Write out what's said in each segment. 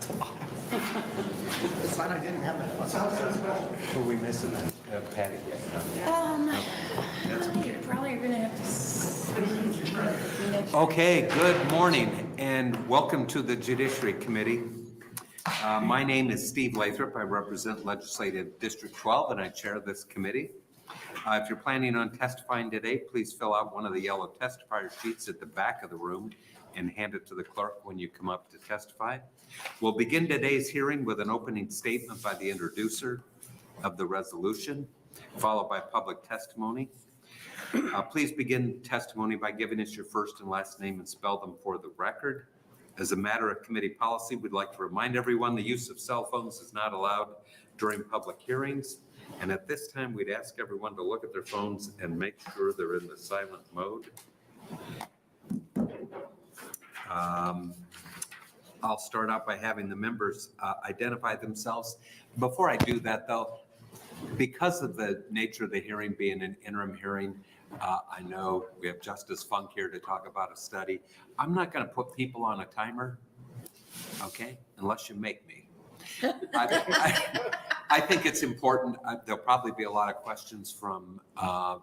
It's fine, I didn't have it. Were we missing that? Patty? That's okay. Probably are gonna have to. Okay, good morning and welcome to the Judiciary Committee. My name is Steve Lathrop. I represent Legislative District 12 and I chair this committee. If you're planning on testifying today, please fill out one of the yellow testifier sheets at the back of the room and hand it to the clerk when you come up to testify. We'll begin today's hearing with an opening statement by the introducer of the resolution, followed by public testimony. Please begin testimony by giving us your first and last name and spell them for the record. As a matter of committee policy, we'd like to remind everyone the use of cell phones is not allowed during public hearings. And at this time, we'd ask everyone to look at their phones and make sure they're in the silent mode. I'll start out by having the members identify themselves. Before I do that, though, because of the nature of the hearing being an interim hearing, I know we have Justice Funk here to talk about a study. I'm not going to put people on a timer, okay, unless you make me. I think it's important. There'll probably be a lot of questions from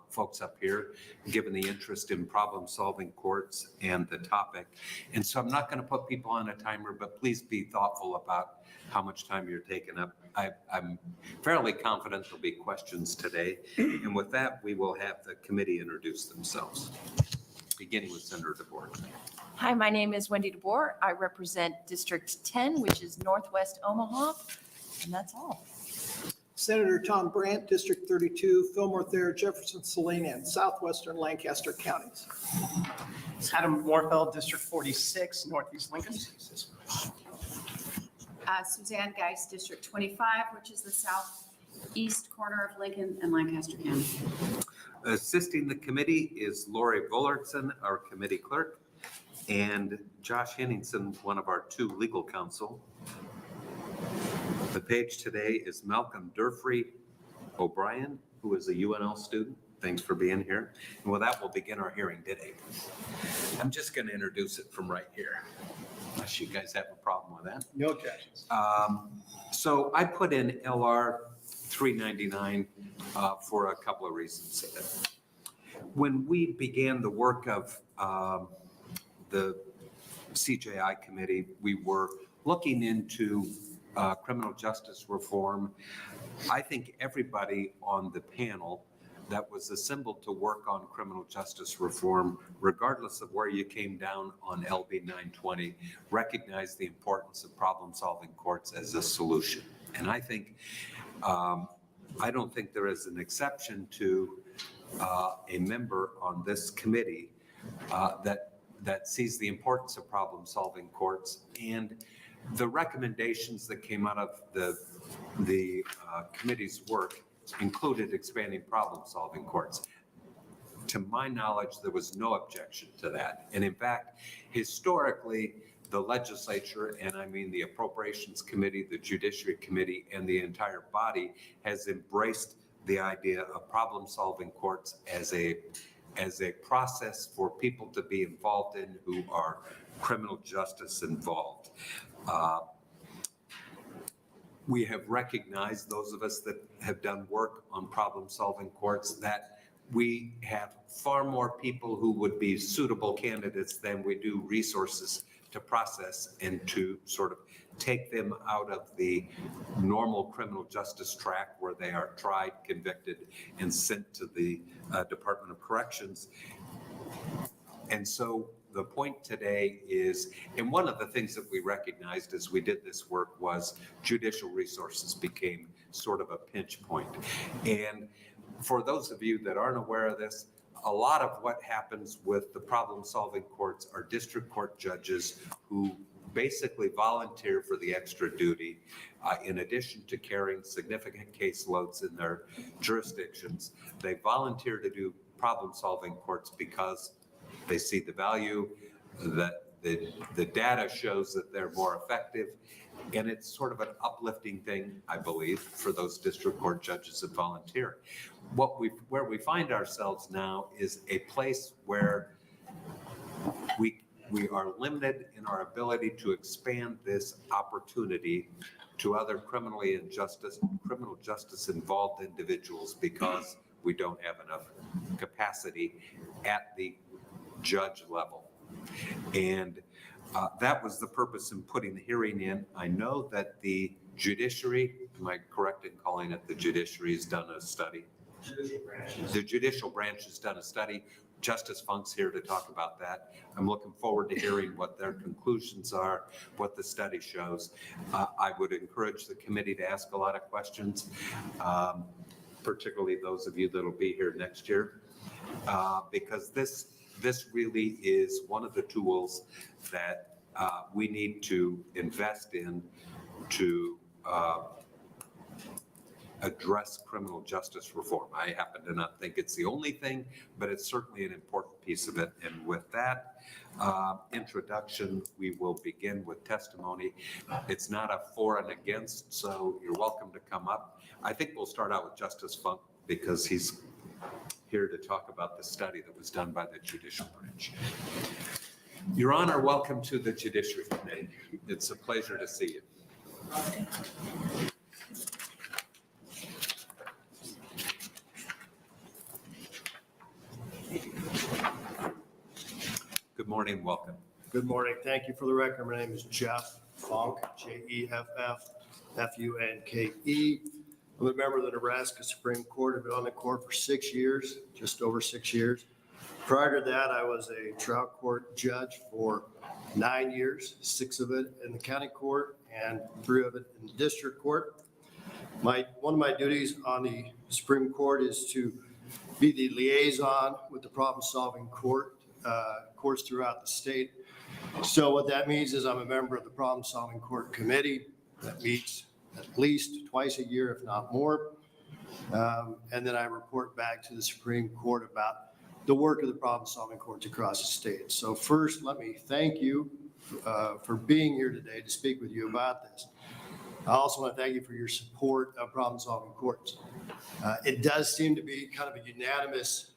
folks up here, given the interest in problem-solving courts and the topic. And so I'm not going to put people on a timer, but please be thoughtful about how much time you're taking up. I'm fairly confident there'll be questions today. And with that, we will have the committee introduce themselves, beginning with Senator DeBoer. Hi, my name is Wendy DeBoer. I represent District 10, which is Northwest Omaha, and that's all. Senator Tom Brandt, District 32, Fillmore Thayer, Jefferson, Saline, and southwestern Lancaster counties. Adam Warfeld, District 46, Northeast Lincoln. Suzanne Geis, District 25, which is the southeast corner of Lincoln and Lancaster County. Assisting the committee is Lori Bullardson, our committee clerk, and Josh Henningsen, one of our two legal counsel. The page today is Malcolm Durfree O'Brien, who is a UNL student. Thanks for being here. And with that, we'll begin our hearing today. I'm just going to introduce it from right here, unless you guys have a problem with that. No objections. So I put in LR 399 for a couple of reasons. When we began the work of the CJI committee, we were looking into criminal justice reform. I think everybody on the panel that was assembled to work on criminal justice reform, regardless of where you came down on LB 920, recognized the importance of problem-solving courts as a solution. And I think, I don't think there is an exception to a member on this committee that sees the importance of problem-solving courts and the recommendations that came out of the committee's work included expanding problem-solving courts. To my knowledge, there was no objection to that. And in fact, historically, the legislature, and I mean the Appropriations Committee, the Judiciary Committee, and the entire body has embraced the idea of problem-solving courts as a process for people to be involved in who are criminal justice involved. We have recognized, those of us that have done work on problem-solving courts, that we have far more people who would be suitable candidates than we do resources to process and to sort of take them out of the normal criminal justice track where they are tried, convicted, and sent to the Department of Corrections. And so the point today is, and one of the things that we recognized as we did this work was judicial resources became sort of a pinch point. And for those of you that aren't aware of this, a lot of what happens with the problem-solving courts are district court judges who basically volunteer for the extra duty in addition to carrying significant caseloads in their jurisdictions. They volunteer to do problem-solving courts because they see the value, that the data shows that they're more effective, and it's sort of an uplifting thing, I believe, for those district court judges that volunteer. Where we find ourselves now is a place where we are limited in our ability to expand this opportunity to other criminal justice involved individuals because we don't have enough capacity at the judge level. And that was the purpose in putting the hearing in. I know that the Judiciary, am I correct in calling it the Judiciary, has done a study? The judicial branch has done a study. Justice Funk's here to talk about that. I'm looking forward to hearing what their conclusions are, what the study shows. I would encourage the committee to ask a lot of questions, particularly those of you that will be here next year, because this really is one of the tools that we need to invest in to address criminal justice reform. I happen to not think it's the only thing, but it's certainly an important piece of it. And with that introduction, we will begin with testimony. It's not a for and against, so you're welcome to come up. I think we'll start out with Justice Funk because he's here to talk about the study that was done by the Judicial Branch. Your Honor, welcome to the Judiciary Committee. It's a pleasure to see you. Good morning, welcome. Good morning. Thank you for the record. My name is Jeff Funk, Jeff-F-U-N-K-E. I'm a member of the Nebraska Supreme Court. I've been on the court for 6 years, just over 6 years. Prior to that, I was a trial court judge for 9 years, 6 of it in the county court and 3 of it in the district court. One of my duties on the Supreme Court is to be the liaison with the problem-solving courts throughout the state. So what that means is I'm a member of the problem-solving court committee that meets at least twice a year, if not more. And then I report back to the Supreme Court about the work of the problem-solving courts across the state. So first, let me thank you for being here today to speak with you about this. I also want to thank you for your support of problem-solving courts. It does seem to be kind of a unanimous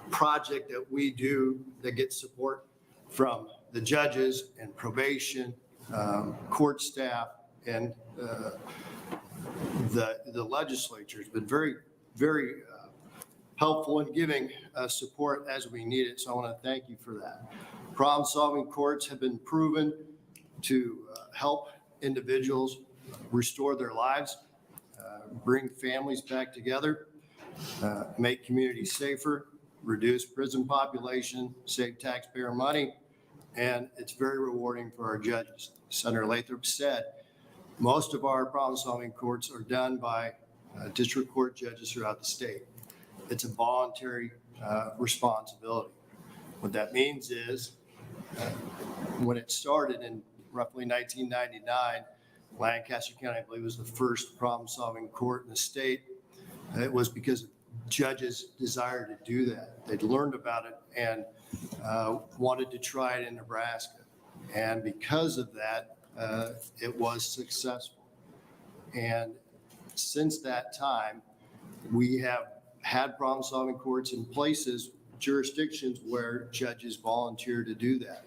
project that we do that gets support from the judges and probation, court staff, and the legislature has been very, very helpful in giving support as we need it. So I want to thank you for that. Problem-solving courts have been proven to help individuals restore their lives, bring families back together, make communities safer, reduce prison population, save taxpayer money, and it's very rewarding for our judges. Senator Lathrop said most of our problem-solving courts are done by district court judges throughout the state. It's a voluntary responsibility. What that means is when it started in roughly 1999, Lancaster County, I believe, was the first problem-solving court in the state. It was because judges desired to do that. They'd learned about it and wanted to try it in Nebraska. And because of that, it was successful. And since that time, we have had problem-solving courts in places, jurisdictions where judges volunteer to do that.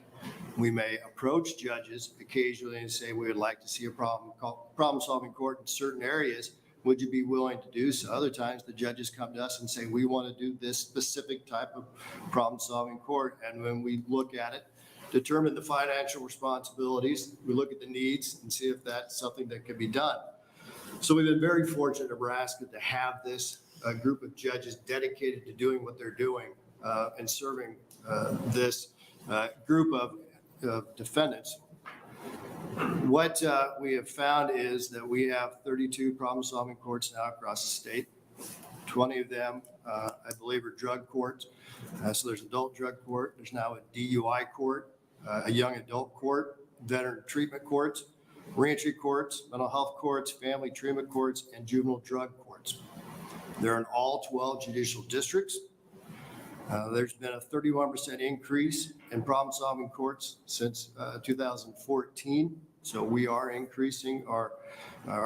We may approach judges occasionally and say, we would like to see a problem-solving court in certain areas. Would you be willing to do so? Other times the judges come to us and say, we want to do this specific type of problem-solving court. And when we look at it, determine the financial responsibilities, we look at the needs and see if that's something that can be done. So we've been very fortunate in Nebraska to have this group of judges dedicated to doing what they're doing and serving this group of defendants. What we have found is that we have 32 problem-solving courts now across the state. 20 of them, I believe, are drug courts. So there's adult drug court. There's now a DUI court, a young adult court, veteran treatment courts, reentry courts, mental health courts, family treatment courts, and juvenile drug courts. They're in all 12 judicial districts. There's been a 31% increase in problem-solving courts since 2014. So we are increasing our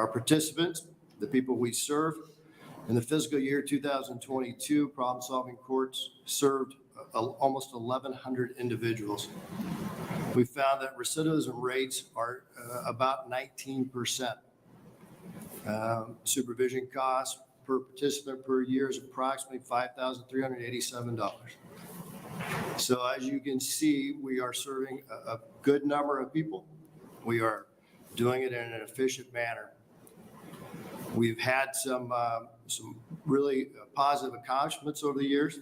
participants, the people we serve. In the fiscal year 2022, problem-solving courts served almost 1,100 individuals. We found that recidivism rates are about 19%. Supervision costs per participant per year is approximately $5,387. So as you can see, we are serving a good number of people. We are doing it in an efficient manner. We've had some really positive accomplishments over the years.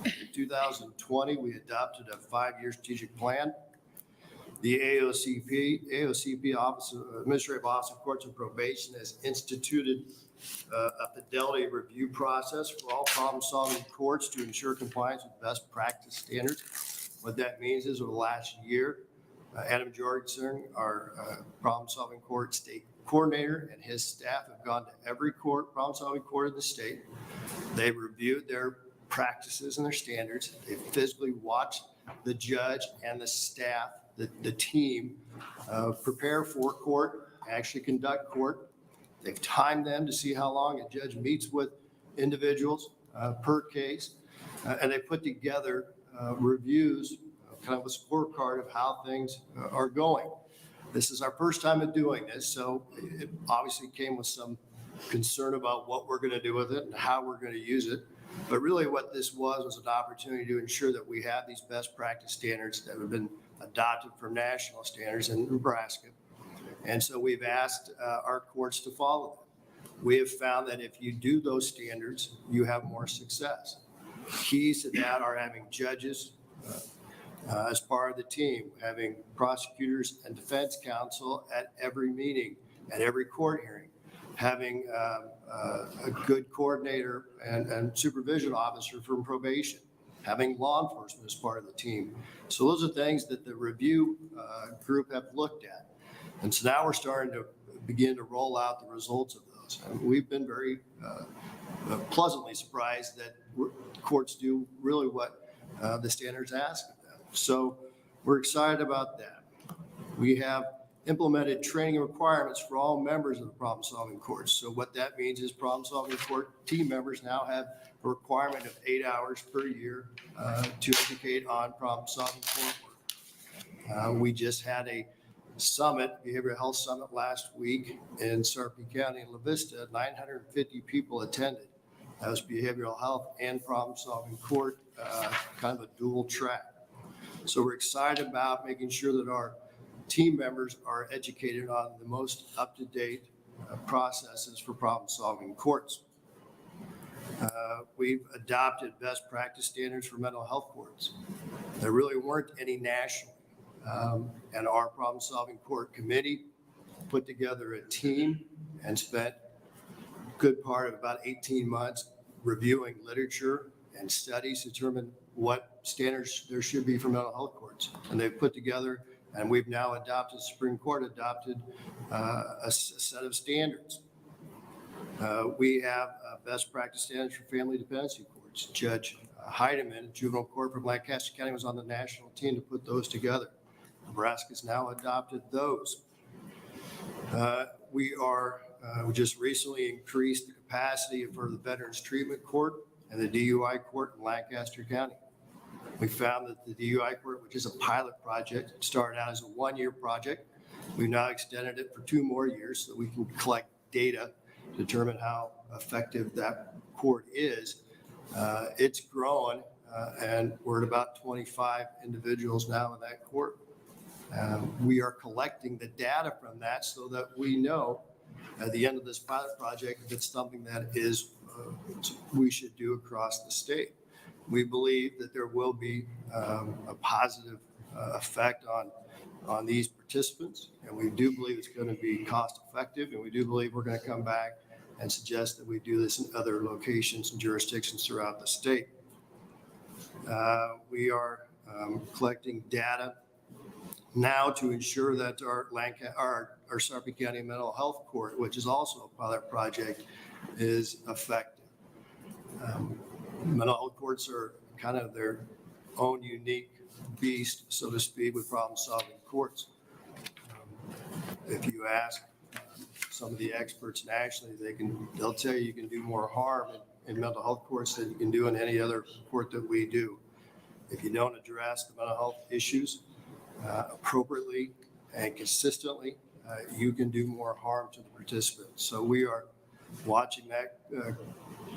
In 2020, we adopted a 5-year strategic plan. The AOCP Office of Administrative Office of Courts and Probation has instituted a fidelity review process for all problem-solving courts to ensure compliance with best practice standards. What that means is over the last year, Adam Jorgensen, our problem-solving court state coordinator, and his staff have gone to every court, problem-solving court in the state. They've reviewed their practices and their standards. They physically watched the judge and the staff, the team, prepare for court, actually conduct court. They've timed them to see how long a judge meets with individuals per case. And they put together reviews, kind of a scorecard of how things are going. This is our first time of doing this, so it obviously came with some concern about what we're going to do with it and how we're going to use it. But really what this was an opportunity to ensure that we have these best practice standards that have been adopted from national standards in Nebraska. And so we've asked our courts to follow them. We have found that if you do those standards, you have more success. Keys to that are having judges as part of the team, having prosecutors and defense counsel at every meeting, at every court hearing, having a good coordinator and supervision officer from probation, having law enforcement as part of the team. So those are things that the review group have looked at. And so now we're starting to begin to roll out the results of those. And we've been very pleasantly surprised that courts do really what the standards ask of them. So we're excited about that. We have implemented training requirements for all members of the problem-solving courts. So what that means is problem-solving court team members now have a requirement of 8 hours per year to educate on problem-solving court work. We just had a summit, behavioral health summit last week in Sarpy County in La Vista. 950 people attended. That was behavioral health and problem-solving court, kind of a dual track. So we're excited about making sure that our team members are educated on the most up-to-date processes for problem-solving courts. We've adopted best practice standards for mental health courts. There really weren't any nationally. And our problem-solving court committee put together a team and spent a good part of about 18 months reviewing literature and studies to determine what standards there should be for mental health courts. And they've put together, and we've now adopted, Supreme Court adopted a set of standards. We have best practice standards for family dependency courts. Judge Heidemann, juvenile court from Lancaster County, was on the national team to put those together. Nebraska's now adopted those. We just recently increased the capacity for the Veterans Treatment Court and the DUI Court in Lancaster County. We found that the DUI Court, which is a pilot project, started out as a 1-year project. We've now extended it for 2 more years so we can collect data to determine how effective that court is. It's growing, and we're at about 25 individuals now in that court. We are collecting the data from that so that we know at the end of this pilot project if it's something that is we should do across the state. We believe that there will be a positive effect on these participants, and we do believe it's going to be cost effective, and we do believe we're going to come back and suggest that we do this in other locations and jurisdictions throughout the state. We are collecting data now to ensure that our Sarpy County Mental Health Court, which is also a pilot project, is effective. Mental health courts are kind of their own unique beast, so to speak, with problem-solving courts. If you ask some of the experts nationally, they'll tell you can do more harm in mental health courts than you can do in any other court that we do. If you don't address the mental health issues appropriately and consistently, you can do more harm to the participants. So we are watching that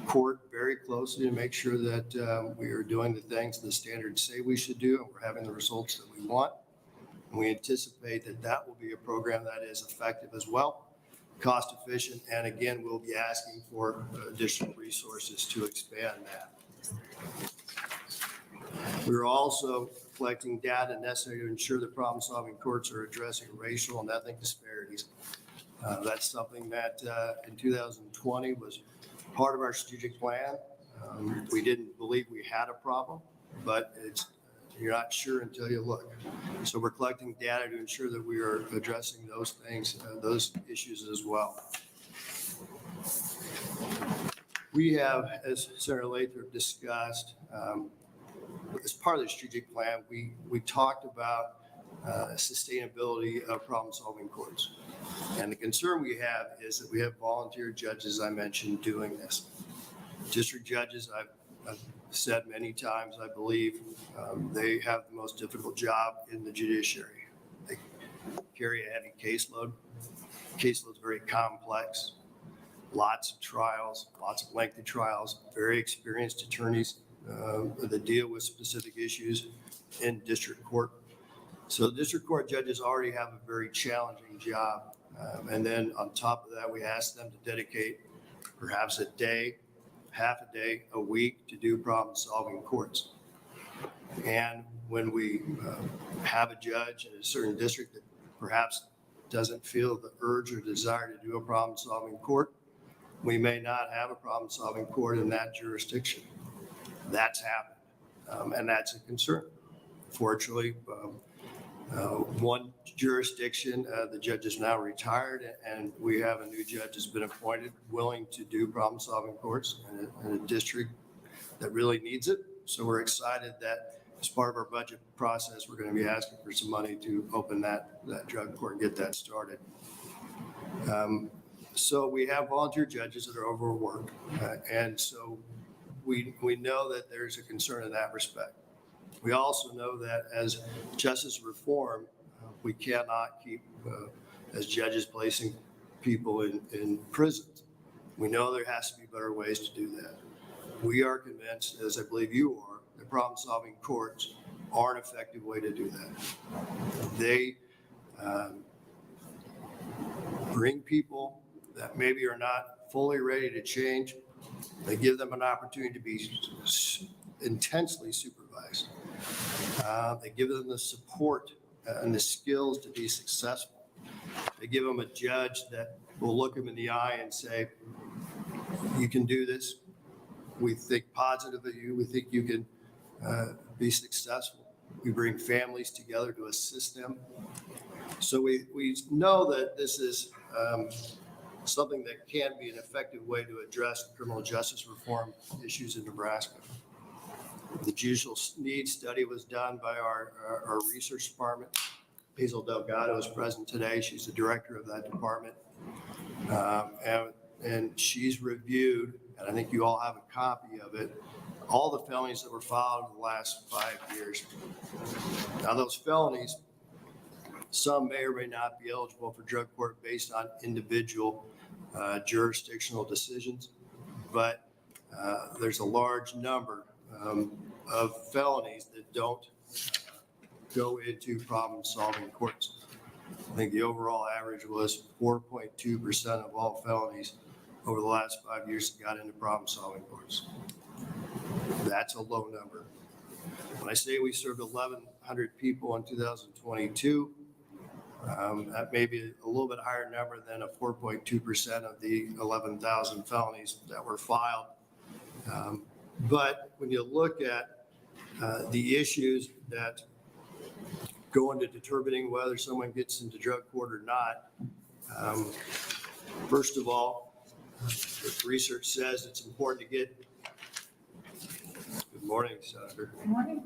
court very closely to make sure that we are doing the things the standards say we should do, and we're having the results that we want. And we anticipate that that will be a program that is effective as well, cost efficient, and again, we'll be asking for additional resources to expand that. We're also collecting data necessary to ensure that problem-solving courts are addressing racial and ethnic disparities. That's something that in 2020 was part of our strategic plan. We didn't believe we had a problem, but you're not sure until you look. So we're collecting data to ensure that we are addressing those things, those issues as well. We have, as Senator Lathrop discussed, as part of the strategic plan, we talked about sustainability of problem-solving courts. And the concern we have is that we have volunteer judges, I mentioned, doing this. District judges, I've said many times, I believe they have the most difficult job in the judiciary. They carry a heavy caseload. Caseload's very complex. Lots of trials, lots of lengthy trials, very experienced attorneys that deal with specific issues in district court. So district court judges already have a very challenging job. And then on top of that, we ask them to dedicate perhaps a day, half a day, a week to do problem-solving courts. And when we have a judge in a certain district that perhaps doesn't feel the urge or desire to do a problem-solving court, we may not have a problem-solving court in that jurisdiction. That's happened, and that's a concern. Fortunately, one jurisdiction, the judge is now retired, and we have a new judge that's been appointed willing to do problem-solving courts in a district that really needs it. So we're excited that as part of our budget process, we're going to be asking for some money to open that drug court and get that started. So we have volunteer judges that are overworked, and so we know that there's a concern in that respect. We also know that as justice reform, we cannot keep, as judges, placing people in prisons. We know there has to be better ways to do that. We are convinced, as I believe you are, that problem-solving courts are an effective way to do that. They bring people that maybe are not fully ready to change. They give them an opportunity to be intensely supervised. They give them the support and the skills to be successful. They give them a judge that will look them in the eye and say, you can do this. We think positive of you. We think you can be successful. We bring families together to assist them. So we know that this is something that can be an effective way to address the criminal justice reform issues in Nebraska. The judicial needs study was done by our research department. Hazel Delgado is present today. She's the director of that department. And she's reviewed, and I think you all have a copy of it, all the felonies that were filed in the last 5 years. Now those felonies, some may or may not be eligible for drug court based on individual jurisdictional decisions, but there's a large number of felonies that don't go into problem-solving courts. I think the overall average was 4.2% of all felonies over the last 5 years that got into problem-solving courts. That's a low number. When I say we served 1,100 people in 2022, that may be a little bit higher number than a 4.2% of the 11,000 felonies that were filed. But when you look at the issues that go into determining whether someone gets into drug court or not, first of all, research says it's important to get. Good morning, Senator. Good morning.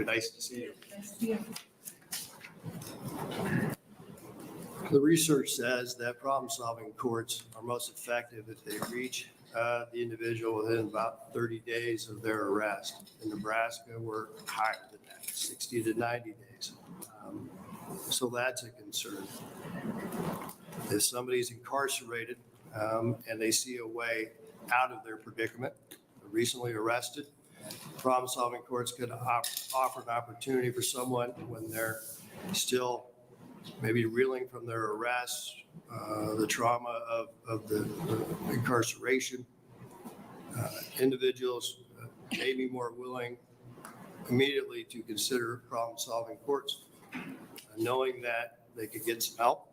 Nice to see you. Nice to see you. The research says that problem-solving courts are most effective if they reach the individual within about 30 days of their arrest. In Nebraska, we're higher than that, 60 to 90 days. So that's a concern. If somebody's incarcerated and they see a way out of their predicament, recently arrested, problem-solving courts could offer an opportunity for someone when they're still maybe reeling from their arrest, the trauma of the incarceration. Individuals may be more willing immediately to consider problem-solving courts, knowing that they could get some help,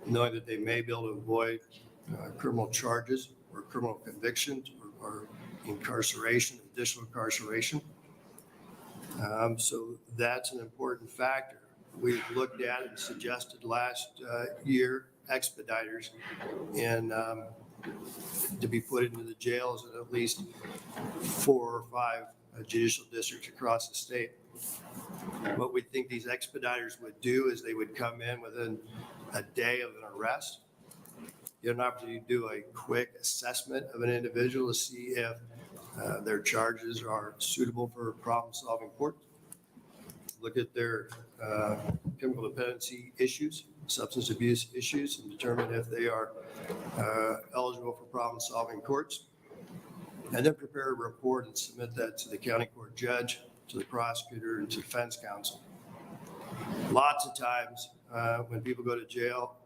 knowing that they may be able to avoid criminal charges or criminal convictions or incarceration, additional incarceration. So that's an important factor. We've looked at and suggested last year expediters to be put into the jails in at least 4 or 5 judicial districts across the state. What we think these expediters would do is they would come in within a day of an arrest. You have an opportunity to do a quick assessment of an individual to see if their charges are suitable for problem-solving court. Look at their chemical dependency issues, substance abuse issues, and determine if they are eligible for problem-solving courts. And then prepare a report and submit that to the county court judge, to the prosecutor, and to defense counsel. Lots of times when people go to jail,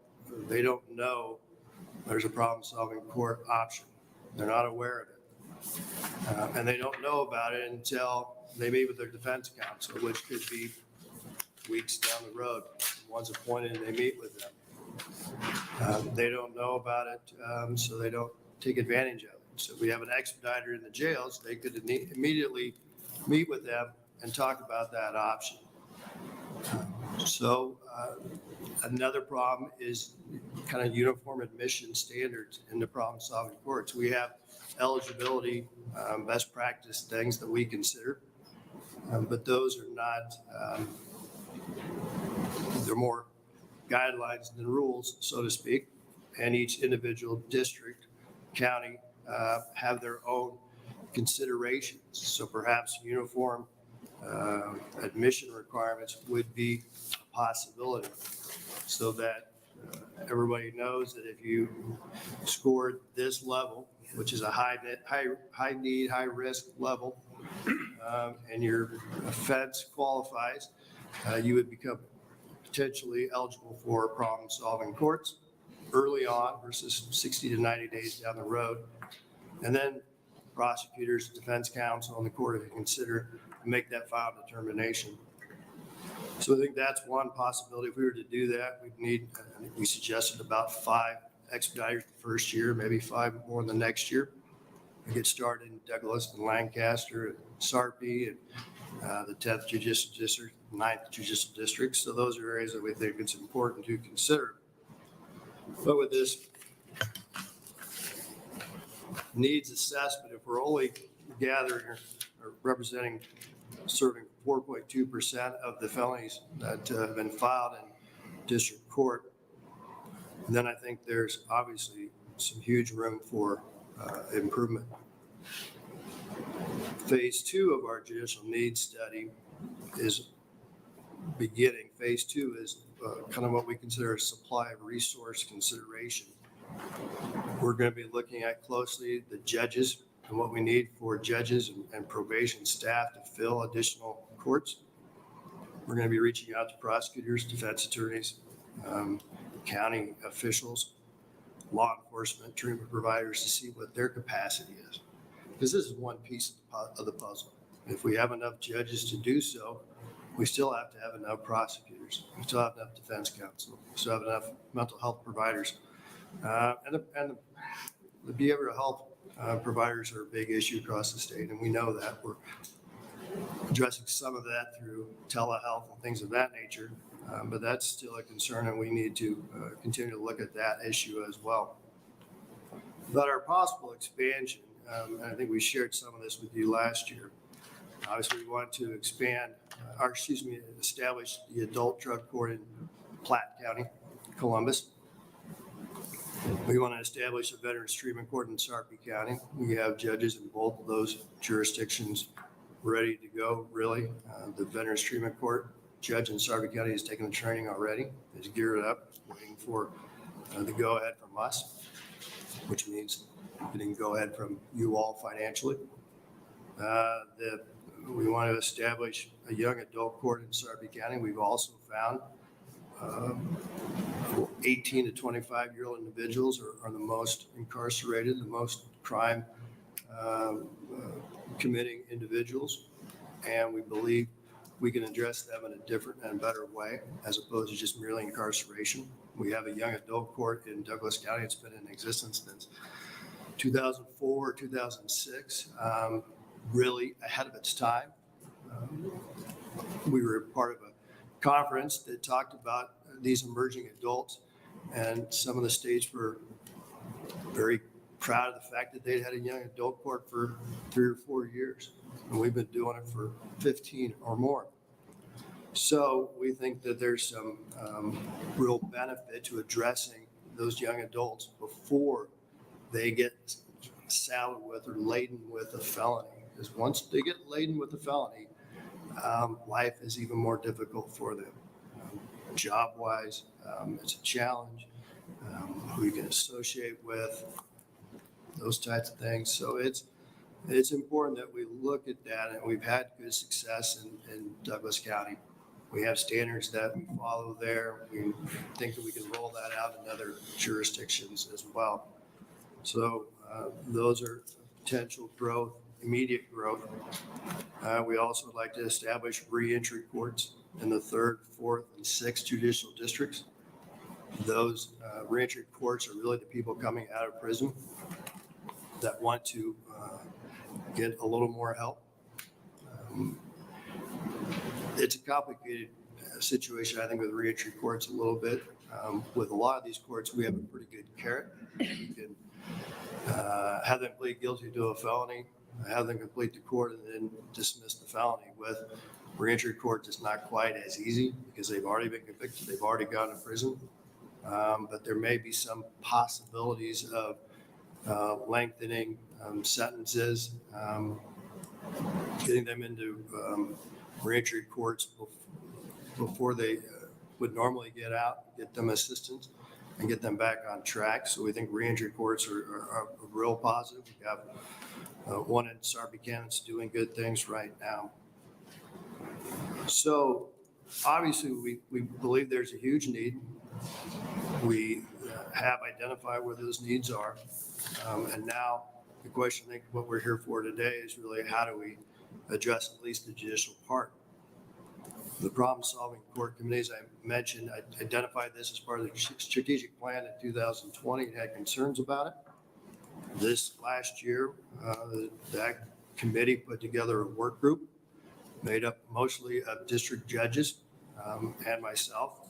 they don't know there's a problem-solving court option. They're not aware of it. And they don't know about it until they meet with their defense counsel, which could be weeks down the road. One's appointed and they meet with them. They don't know about it, so they don't take advantage of it. So if we have an expediter in the jails, they could immediately meet with them and talk about that option. So another problem is kind of uniform admission standards in the problem-solving courts. We have eligibility, best practice things that we consider, but those are not, they're more guidelines than rules, so to speak, and each individual district, county have their own considerations. So perhaps uniform admission requirements would be a possibility, so that everybody knows that if you scored this level, which is a high need, high risk level, and your offense qualifies, you would become potentially eligible for problem-solving courts early on versus 60 to 90 days down the road. And then prosecutors, defense counsel, and the court can consider and make that final determination. So I think that's one possibility. If we were to do that, we'd need, I think we suggested about 5 expediters the first year, maybe 5 more in the next year. We get started in Douglas and Lancaster and Sarpy and the 10th Judicial District, 9th Judicial District. So those are areas that we think it's important to consider. But with this needs assessment, if we're only gathering or representing, serving 4.2% of the felonies that have been filed in district court, then I think there's obviously some huge room for improvement. Phase 2 of our judicial needs study is beginning. Phase 2 is kind of what we consider a supply of resource consideration. We're going to be looking at closely the judges and what we need for judges and probation staff to fill additional courts. We're going to be reaching out to prosecutors, defense attorneys, county officials, law enforcement, treatment providers to see what their capacity is. Because this is one piece of the puzzle. If we have enough judges to do so, we still have to have enough prosecutors. We still have enough defense counsel. We still have enough mental health providers. And the behavioral health providers are a big issue across the state, and we know that. We're addressing some of that through telehealth and things of that nature, but that's still a concern, and we need to continue to look at that issue as well. But our possible expansion, and I think we shared some of this with you last year. Obviously, we want to establish the adult drug court in Platte County, Columbus. We want to establish a Veterans Treatment Court in Sarpy County. We have judges in both of those jurisdictions ready to go, really. The Veterans Treatment Court judge in Sarpy County has taken the training already, is geared up, waiting for the go-ahead from us, which means getting go-ahead from you all financially. We want to establish a young adult court in Sarpy County. We've also found 18 to 25-year-old individuals are the most incarcerated, the most crime committing individuals. And we believe we can address them in a different and better way as opposed to just merely incarceration. We have a young adult court in Douglas County. It's been in existence since 2004, 2006, really ahead of its time. We were part of a conference that talked about these emerging adults, and some of the states were very proud of the fact that they'd had a young adult court for 3 or 4 years, and we've been doing it for 15 or more. So we think that there's some real benefit to addressing those young adults before they get saddled with or laden with a felony. Because once they get laden with a felony, life is even more difficult for them. Job-wise, it's a challenge. Who you can associate with, those types of things. So it's important that we look at that, and we've had good success in Douglas County. We have standards that we follow there. We think that we can roll that out in other jurisdictions as well. So those are potential growth, immediate growth. We also would like to establish reentry courts in the 3rd, 4th, and 6th judicial districts. Those reentry courts are really the people coming out of prison that want to get a little more help. It's a complicated situation, I think, with reentry courts a little bit. With a lot of these courts, we have a pretty good carrot. You can have them plead guilty to a felony, have them complete the court, and then dismiss the felony. With reentry courts, it's not quite as easy because they've already been convicted, they've already gone to prison. But there may be some possibilities of lengthening sentences, getting them into reentry courts before they would normally get out, get them assistance, and get them back on track. So we think reentry courts are real positive. We have one in Sarpy County that's doing good things right now. So obviously we believe there's a huge need. We have identified where those needs are. And now the question, I think what we're here for today is really how do we address at least the judicial part. The problem-solving court committees I mentioned, I identified this as part of the strategic plan in 2020 and had concerns about it. This last year, that committee put together a work group made up mostly of district judges and myself,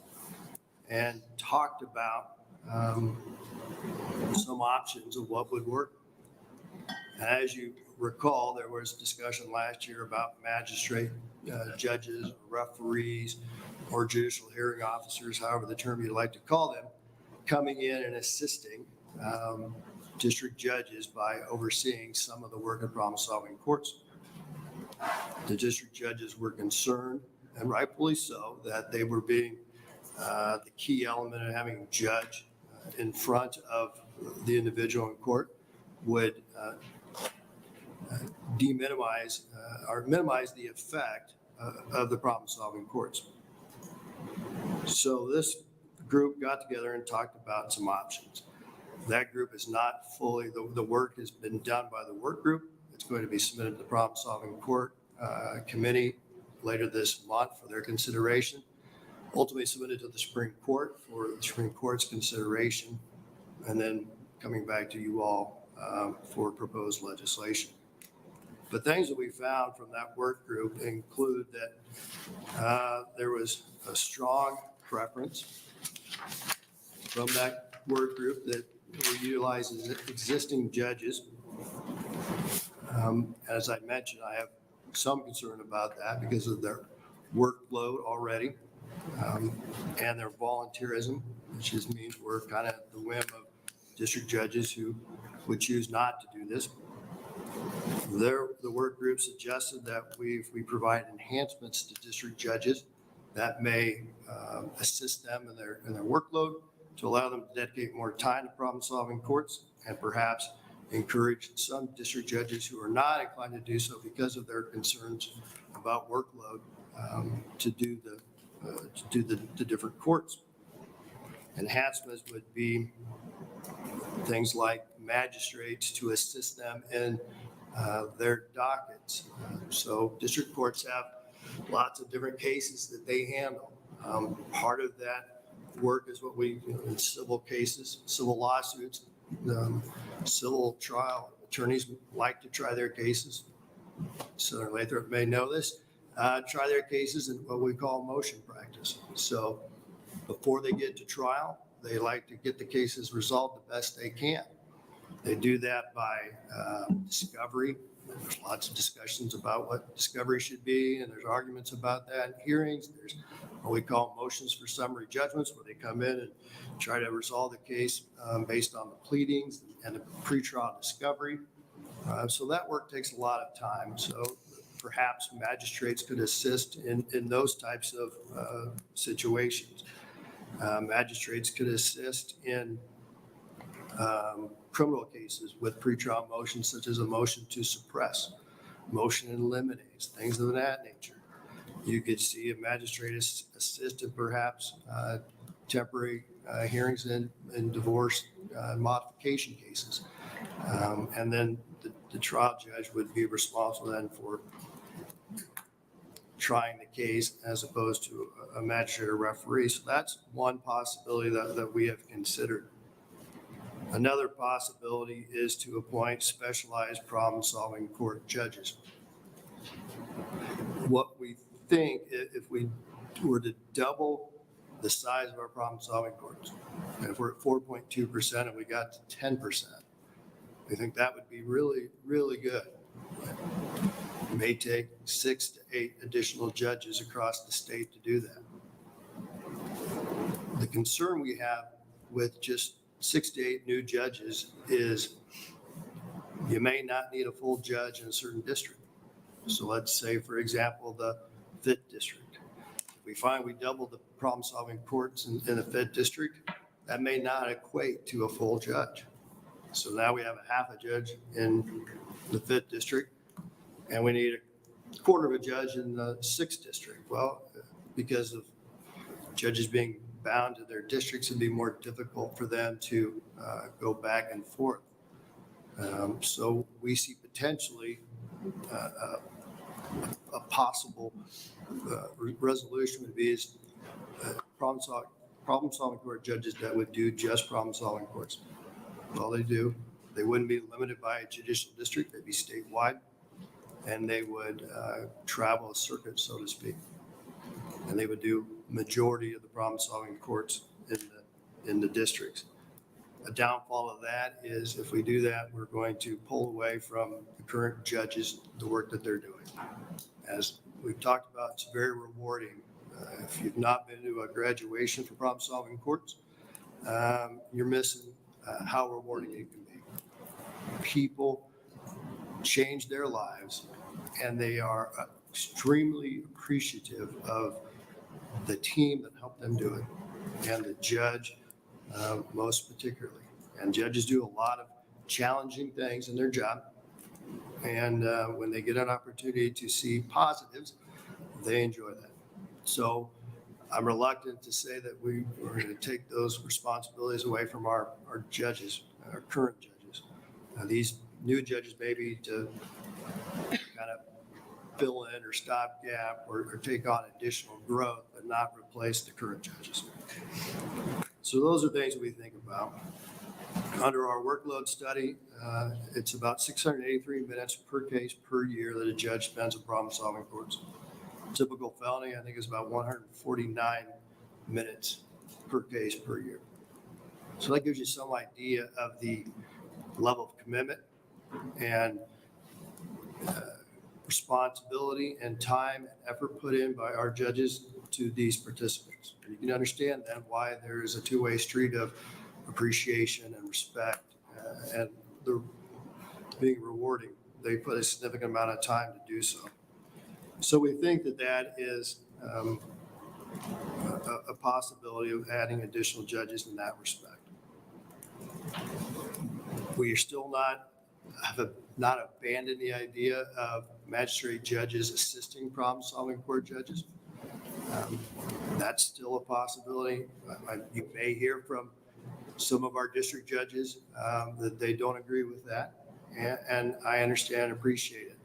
and talked about some options of what would work. As you recall, there was discussion last year about magistrate judges, referees, or judicial hearing officers, however the term you'd like to call them, coming in and assisting district judges by overseeing some of the work of problem-solving courts. The district judges were concerned, and rightfully so, that they were being the key element of having a judge in front of the individual in court would minimize the effect of the problem-solving courts. So this group got together and talked about some options. That group is not fully, the work has been done by the work group. It's going to be submitted to the problem-solving court committee later this month for their consideration. Ultimately submitted to the Supreme Court for the Supreme Court's consideration, and then coming back to you all for proposed legislation. The things that we found from that work group include that there was a strong preference from that work group that we utilize existing judges. As I mentioned, I have some concern about that because of their workload already and their volunteerism, which just means we're kind of at the whim of district judges who would choose not to do this. The work group suggested that if we provide enhancements to district judges, that may assist them in their workload to allow them to dedicate more time to problem-solving courts and perhaps encourage some district judges who are not inclined to do so because of their concerns about workload to do the different courts. Enhancements would be things like magistrates to assist them in their dockets. So district courts have lots of different cases that they handle. Part of that work is what we, in civil cases, civil lawsuits, civil trial attorneys like to try their cases. Senator Lathrop may know this, try their cases in what we call motion practice. So before they get to trial, they like to get the cases resolved the best they can. They do that by discovery. There's lots of discussions about what discovery should be, and there's arguments about that in hearings. There's what we call motions for summary judgments, where they come in and try to resolve the case based on the pleadings and the pretrial discovery. So that work takes a lot of time. So perhaps magistrates could assist in those types of situations. Magistrates could assist in criminal cases with pretrial motions, such as a motion to suppress, motion in limine, things of that nature. You could see a magistrate assist in perhaps temporary hearings in divorce modification cases. And then the trial judge would be responsible then for trying the case as opposed to a magistrate or referee. So that's one possibility that we have considered. Another possibility is to appoint specialized problem-solving court judges. What we think, if we were to double the size of our problem-solving courts, and if we're at 4.2% and we got to 10%, we think that would be really, really good. It may take 6 to 8 additional judges across the state to do that. The concern we have with just 6 to 8 new judges is you may not need a full judge in a certain district. So let's say, for example, the 5th district. If we find we double the problem-solving courts in the 5th district, that may not equate to a full judge. So now we have a half a judge in the 5th district, and we need a quarter of a judge in the 6th district. Well, because of judges being bound to their districts, it'd be more difficult for them to go back and forth. So we see potentially a possible resolution would be is problem-solving court judges that would do just problem-solving courts. That's all they do. They wouldn't be limited by a judicial district. They'd be statewide, and they would travel a circuit, so to speak. And they would do majority of the problem-solving courts in the districts. A downfall of that is if we do that, we're going to pull away from the current judges, the work that they're doing. As we've talked about, it's very rewarding. If you've not been to a graduation for problem-solving courts, you're missing how rewarding it can be. People change their lives, and they are extremely appreciative of the team that helped them do it, and the judge most particularly. And judges do a lot of challenging things in their job, and when they get an opportunity to see positives, they enjoy that. So I'm reluctant to say that we're going to take those responsibilities away from our judges, our current judges. These new judges maybe to kind of fill in or stopgap or take on additional growth, but not replace the current judges. So those are things we think about. Under our workload study, it's about 683 minutes per case per year that a judge spends in problem-solving courts. Typical felony, I think, is about 149 minutes per case per year. So that gives you some idea of the level of commitment and responsibility and time and effort put in by our judges to these participants. And you can understand then why there is a two-way street of appreciation and respect, and they're being rewarding. They put a significant amount of time to do so. So we think that that is a possibility of adding additional judges in that respect. We are still not abandoned the idea of magistrate judges assisting problem-solving court judges. That's still a possibility. You may hear from some of our district judges that they don't agree with that, and I understand and appreciate it.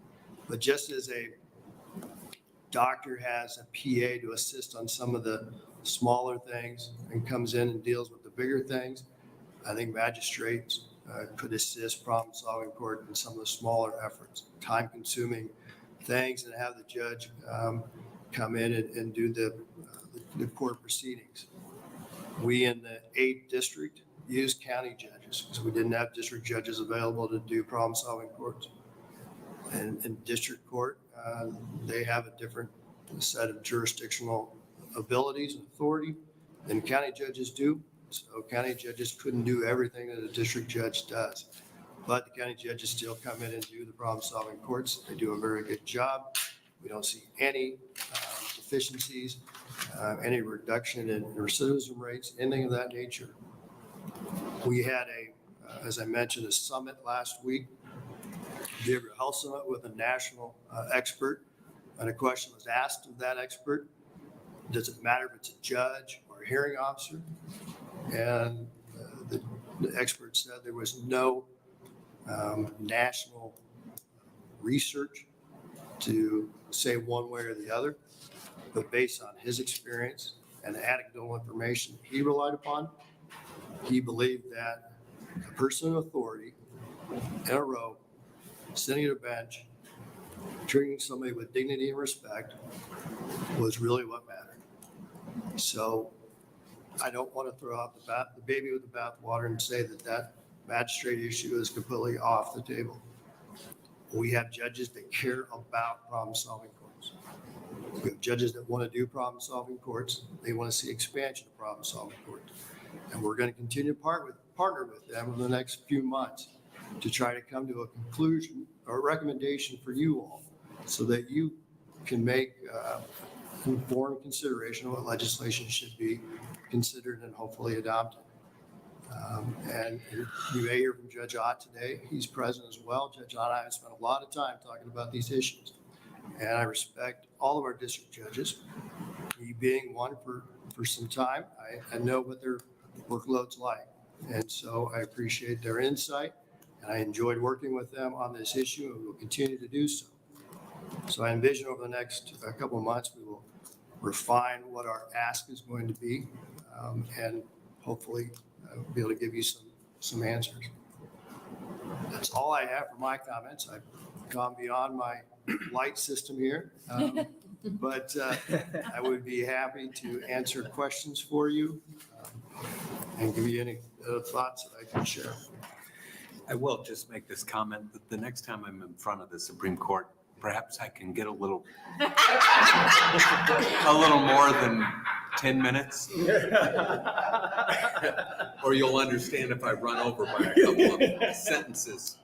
But just as a doctor has a PA to assist on some of the smaller things and comes in and deals with the bigger things, I think magistrates could assist problem-solving court in some of the smaller efforts, time-consuming things, and have the judge come in and do the court proceedings. We in the 8th district used county judges because we didn't have district judges available to do problem-solving courts. And in district court, they have a different set of jurisdictional abilities and authority than county judges do. So county judges couldn't do everything that a district judge does. But the county judges still come in and do the problem-solving courts. They do a very good job. We don't see any deficiencies, any reduction in recidivism rates, anything of that nature. We had as I mentioned, a summit last week, behavioral health summit with a national expert. And a question was asked of that expert: does it matter if it's a judge or a hearing officer? And the expert said there was no national research to say one way or the other, but based on his experience and the anecdotal information he relied upon, he believed that a person of authority in a row, sitting at a bench, treating somebody with dignity and respect was really what mattered. So I don't want to throw out the baby with the bathwater and say that magistrate issue is completely off the table. We have judges that care about problem-solving courts. We have judges that want to do problem-solving courts. They want to see expansion of problem-solving courts. And we're going to continue to partner with them in the next few months to try to come to a conclusion or a recommendation for you all so that you can make informed consideration of what legislation should be considered and hopefully adopted. And you may hear from Judge Ott today. He's present as well. Judge Ott and I have spent a lot of time talking about these issues. And I respect all of our district judges, me being one for some time. I know what their workload's like. And so I appreciate their insight. And I enjoyed working with them on this issue and will continue to do so. So I envision over the next couple of months, we will refine what our ask is going to be and hopefully be able to give you some answers. That's all I have for my comments. I've gone beyond my light system here, but I would be happy to answer questions for you and give you any other thoughts that I can share. I will just make this comment that the next time I'm in front of the Supreme Court, perhaps I can get a little more than 10 minutes. Or you'll understand if I run over by a couple of sentences.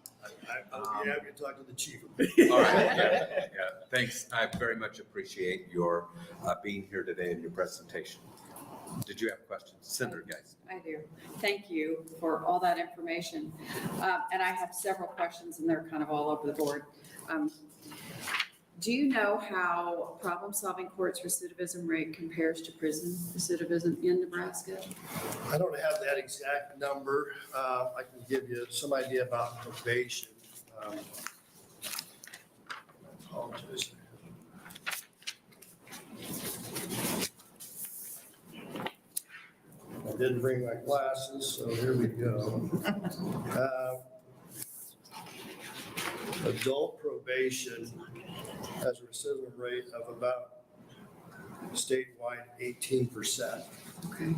I'll be happy to talk to the chief. All right. Yeah. Thanks. I very much appreciate your being here today and your presentation. Did you have questions? Senator Geis. I do. Thank you for all that information. And I have several questions, and they're kind of all over the board. Do you know how problem-solving courts recidivism rate compares to prison recidivism in Nebraska? I don't have that exact number. I can give you some idea about probation. I apologize. I didn't bring my glasses, so here we go. Adult probation has a recidivism rate of about statewide 18%. Okay.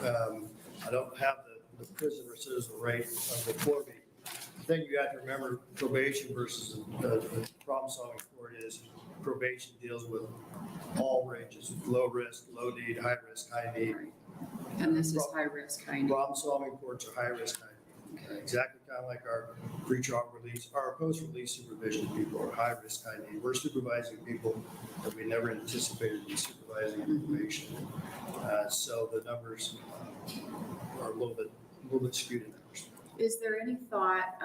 I don't have the prison recidivism rate before me. The thing you have to remember, probation versus the problem-solving court is probation deals with all ranges, low risk, low need, high risk, high need. And this is high risk, high need. Problem-solving courts are high-risk, high-need. Exactly kind of like our pre-trial release, our post-release supervision people are high-risk, high-need. We're supervising people that we never anticipated to be supervising information. So the numbers are a little bit skewed in numbers. Is there any thought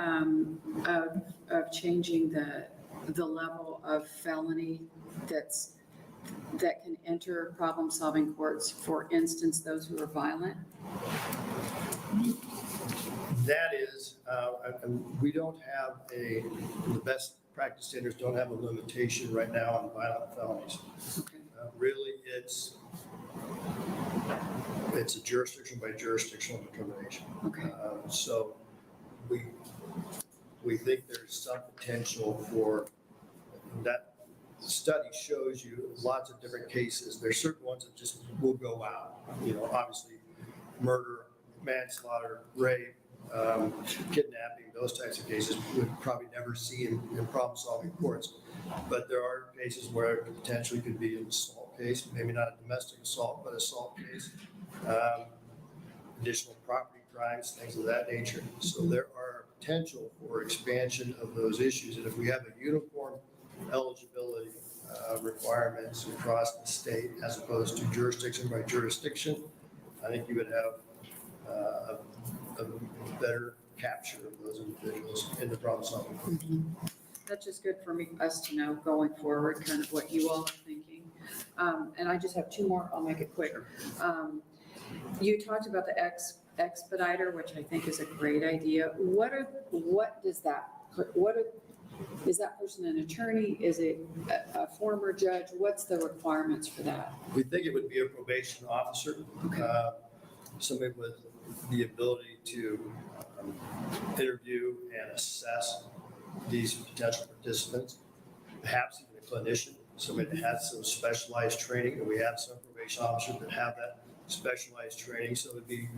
of changing the level of felony that can enter problem-solving courts, for instance, those who are violent? That is, we don't have the best practice standards don't have a limitation right now on violent felonies. Okay. Really, it's a jurisdiction by jurisdictional determination. Okay. So we think there's some potential for that. Study shows you lots of different cases. There's certain ones that just will go out. Obviously, murder, manslaughter, rape, kidnapping, those types of cases we would probably never see in problem-solving courts. But there are cases where it potentially could be an assault case, maybe not a domestic assault, but assault case, additional property crimes, things of that nature. So there are potential for expansion of those issues. And if we have a uniform eligibility requirements across the state as opposed to jurisdiction by jurisdiction, I think you would have a better capture of those individuals in the problem solving. That's just good for us to know going forward, kind of what you all are thinking. And I just have two more, I'll make it quick. You talked about the expediter, which I think is a great idea. Is that person an attorney? Is it a former judge? What's the requirements for that? We think it would be a probation officer, somebody with the ability to interview and assess these potential participants, perhaps even a clinician, somebody that has some specialized training, and we have some probation officers that have that specialized training, so it would be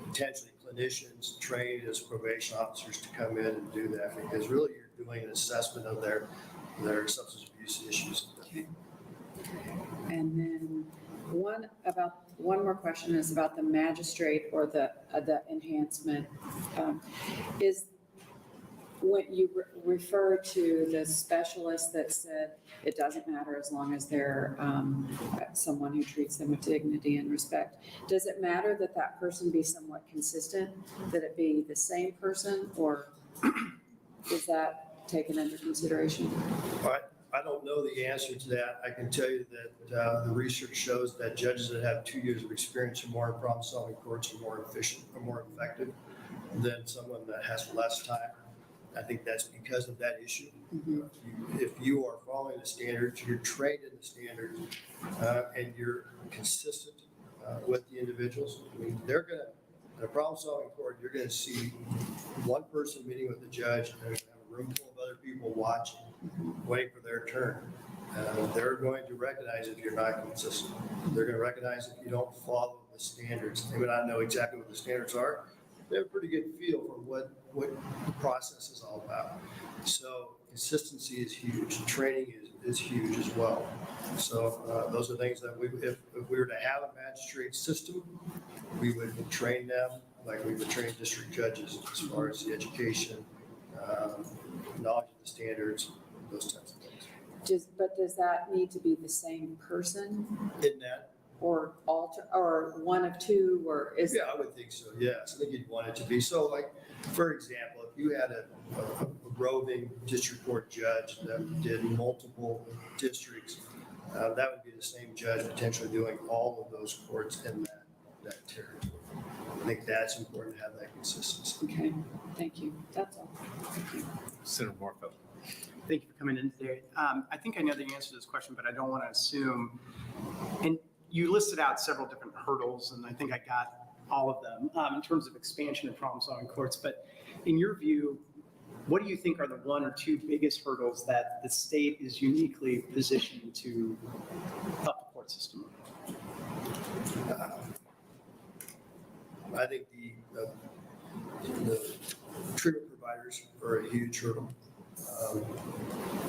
potentially clinicians trained as probation officers to come in and do that, because really you're doing an assessment of their substance abuse issues. Okay. And then one more question is about the magistrate or the enhancement. Is when you refer to the specialist that said it doesn't matter as long as they're someone who treats them with dignity and respect, does it matter that that person be somewhat consistent, that it be the same person, or is that taken into consideration? I don't know the answer to that. I can tell you that the research shows that judges that have 2 years of experience or more in problem-solving courts are more efficient or more effective than someone that has less time. I think that's because of that issue. If you are following the standards, you're trained in the standards, and you're consistent with the individuals, I mean, they're going to, in a problem-solving court, you're going to see one person meeting with the judge, and there's going to have a room full of other people watching, waiting for their turn. They're going to recognize if you're not consistent. They're going to recognize if you don't follow the standards. They may not know exactly what the standards are. They have a pretty good feel for what the process is all about. So consistency is huge. Training is huge as well. So those are things that if we were to have a magistrate system, we would train them like we would train district judges as far as the education, knowledge of the standards, those types of things. But does that need to be the same person? In that? Or one of two, or is? Yeah, I would think so, yes. I think you'd want it to be. So like, for example, if you had a roving district court judge that did multiple districts, that would be the same judge potentially doing all of those courts in that territory. I think that's important to have that consistency. Okay, thank you. That's all. Thank you. Senator Morfield. Thank you for coming in today. I think I know the answer to this question, but I don't want to assume. And you listed out several different hurdles, and I think I got all of them in terms of expansion and problem-solving courts. But in your view, what do you think are the one or two biggest hurdles that the state is uniquely positioned to up the court system? I think the treatment providers are a huge hurdle.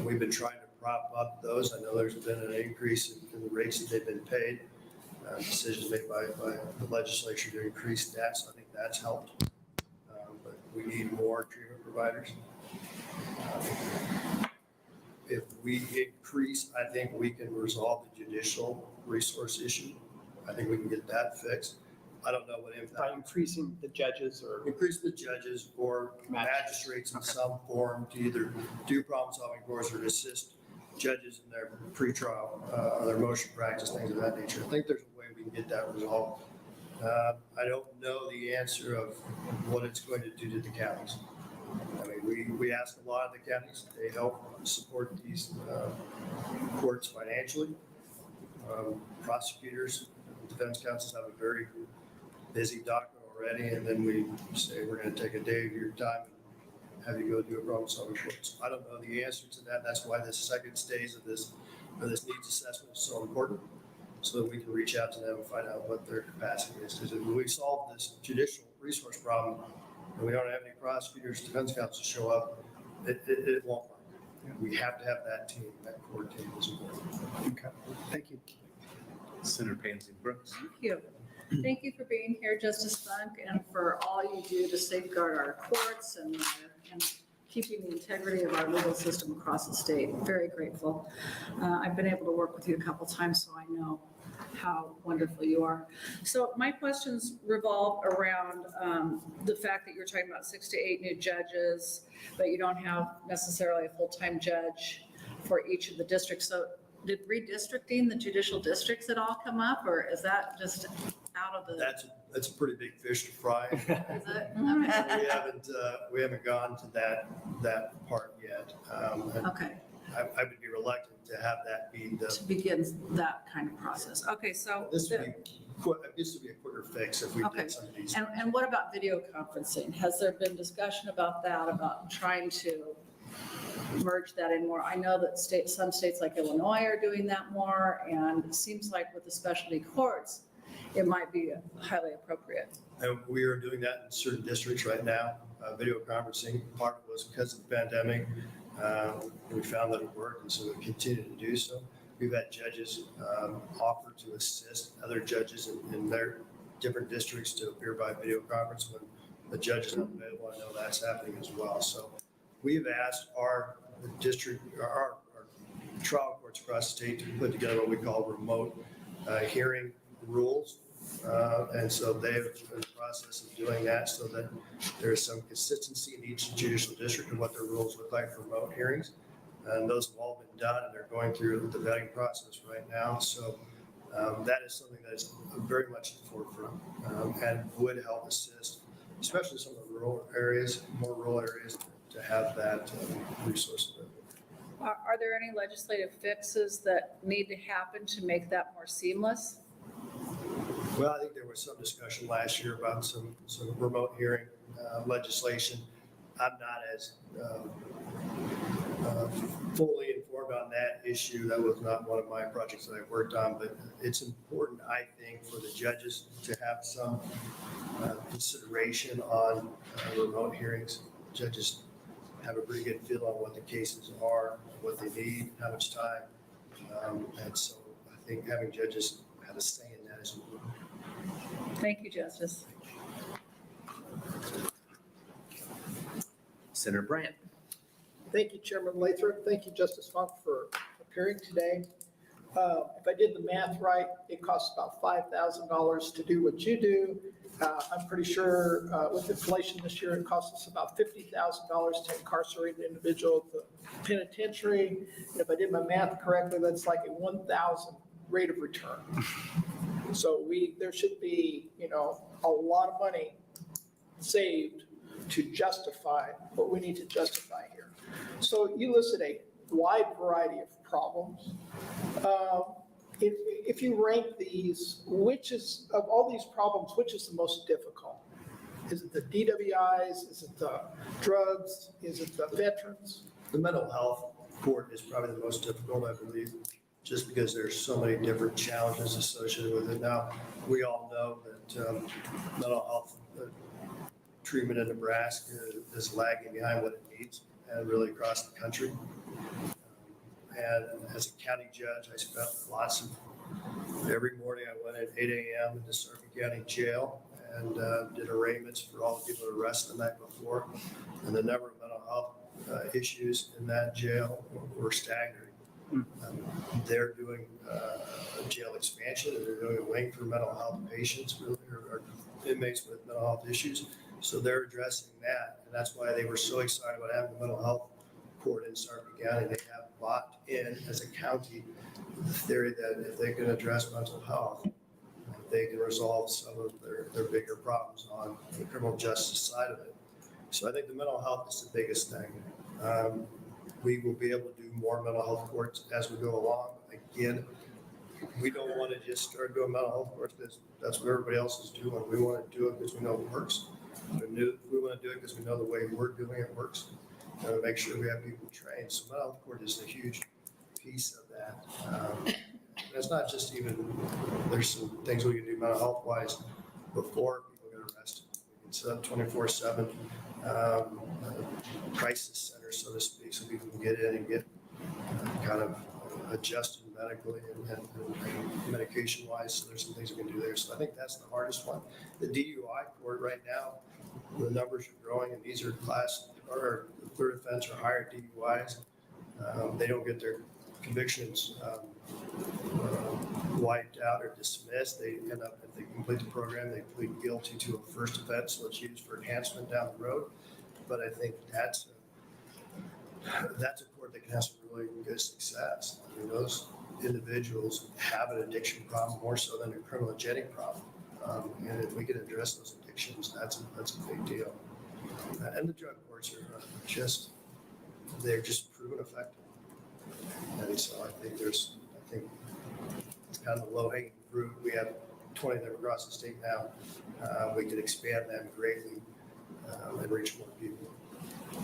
We've been trying to prop up those. I know there's been an increase in the rates that they've been paid. decisions made by the legislature to increase that, so I think that's helped. But we need more treatment providers. If we increase, I think we can resolve the judicial resource issue. I think we can get that fixed. I don't know what By impact. increasing the judges or? Increase the judges or magistrates in some form to either do problem-solving course or to assist judges in their pretrial, or their motion practice, things of that nature. I think there's a way we can get that resolved. I don't know the answer of what it's going to do to the counties. I mean, we ask a lot of the counties. They help support these courts financially. Prosecutors, defense counsels have a very busy docket already, and then we say, we're going to take a day of your time and have you go do a problem-solving course. I don't know the answer to that. That's why this second stage of this needs assessment is so important, so that we can reach out to them and find out what their capacity is. Because if we solve this judicial resource problem and we don't have any prosecutors, defense counsel show up, it won't work. We have to have that team, that core team is important. Okay, thank you. Senator Pansy Brooks. Thank you. Thank you for being here, Justice Funk, and for all you do to safeguard our courts and keeping the integrity of our legal system across the state. Very grateful. I've been able to work with you a couple times, so I know how wonderful you are. So my questions revolve around the fact that you're talking about 6 to 8 new judges, but you don't have necessarily a full-time judge for each of the districts. So did redistricting the judicial districts at all come up, or is that just out of the? That's a pretty big fish to fry. Is it? We haven't gone to that part yet. And Okay, I would be reluctant to have that be the, to begin that kind of process. Okay, so. this would be a quicker fix if we Okay. did some of these. And what about video conferencing? Has there been discussion about that, about trying to merge that in more? I know that some states like Illinois are doing that more, and it seems like with the specialty courts, it might be highly appropriate. And we are doing that in certain districts right now, video conferencing. Part of it was because of the pandemic. We found that it worked, and so we continue to do so. We've had judges offer to assist other judges in their different districts to appear by video conference when the judge is not available. I know that's happening as well. So we've asked our district, our trial courts across the state to put together what we call remote hearing rules. And so they're in the process of doing that so that there's some consistency in each judicial district of what their rules look like for remote hearings. And those have all been done, and they're going through the vetting process right now. So that is something that is very much at the forefront and would help assist, especially some of the rural areas, more rural areas, to have that resource available. Are there any legislative fixes that need to happen to make that more seamless? Well, I think there was some discussion last year about some remote hearing legislation. I'm not as fully informed on that issue. That was not one of my projects that I worked on, but it's important, I think, for the judges to have some consideration on remote hearings. Judges have a pretty good feel on what the cases are, what they need, how much time. And so I think having judges have a say in that is important. Thank you, Justice. Senator Brandt. Thank you, Chairman Lathrop. Thank you, Justice Funk, for appearing today. If I did the math right, it costs about $5,000 to do what you do. I'm pretty sure with inflation this year, it costs us about $50,000 to incarcerate an individual at the penitentiary. And if I did my math correctly, that's like a 1,000 rate of return. So there should be, a lot of money saved to justify what we need to justify here. So you listed a wide variety of problems. If you rank these, of all these problems, which is the most difficult? Is it the DWIs? Is it the drugs? Is it the veterans? The mental health court is probably the most difficult, I believe, just because there's so many different challenges associated with it. Now, we all know that mental health treatment in Nebraska is lagging behind what it needs, and really across the country. And as a county judge, I spent lots of Every morning I went at 8 a.m. into Sarpy County Jail and did arraignments for all the people arrested the night before. And the number of mental health issues in that jail were staggering. They're doing a jail expansion, and they're doing a wing for mental health patients, really, or inmates with mental health issues. So they're addressing that, and that's why they were so excited about having a mental health court in Sarpy County. They have bought in as a county the theory that if they can address mental health, they can resolve some of their bigger problems on the criminal justice side of it. So I think the mental health is the biggest thing. We will be able to do more mental health courts as we go along. Again, we don't want to just start doing mental health courts because that's what everybody else is doing. We want to do it because we know it works. We want to do it because we know the way we're doing it works. And make sure we have people trained. So mental health court is a huge piece of that. It's not just even, there's some things we can do mental health wise before people get arrested. We can set up 24/7 crisis center, so to speak, so people can get in and get kind of adjusted medically and medication wise. So there's some things we can do there. So I think that's the hardest one. The DUI court right now, the numbers are growing, and these are class or third offense or higher DUIs. They don't get their convictions wiped out or dismissed. They end up, if they complete the program, they plead guilty to a first offense, so it's used for enhancement down the road. But I think that's a court that can have some really good success. I mean, those individuals have an addiction problem more so than a criminogenic problem. And if we can address those addictions, that's a big deal. And the drug courts are they're just proven effective. And so I think it's kind of the low hanging fruit. We have 20 of them across the state now. We could expand them greatly and reach more people.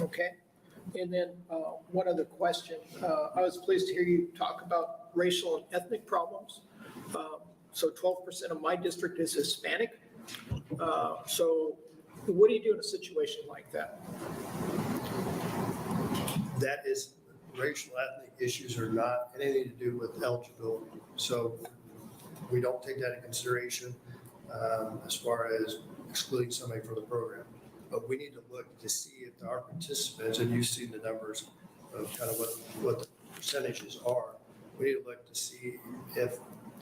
Okay. And then one other question. I was pleased to hear you talk about racial and ethnic problems. So 12% of my district is Hispanic. So what do you do in a situation like that? That is, racial ethnic issues are not anything to do with eligibility. So we don't take that into consideration as far as excluding somebody from the program. But we need to look to see if our participants, and you've seen the numbers of kind of what the percentages are. We need to look to see if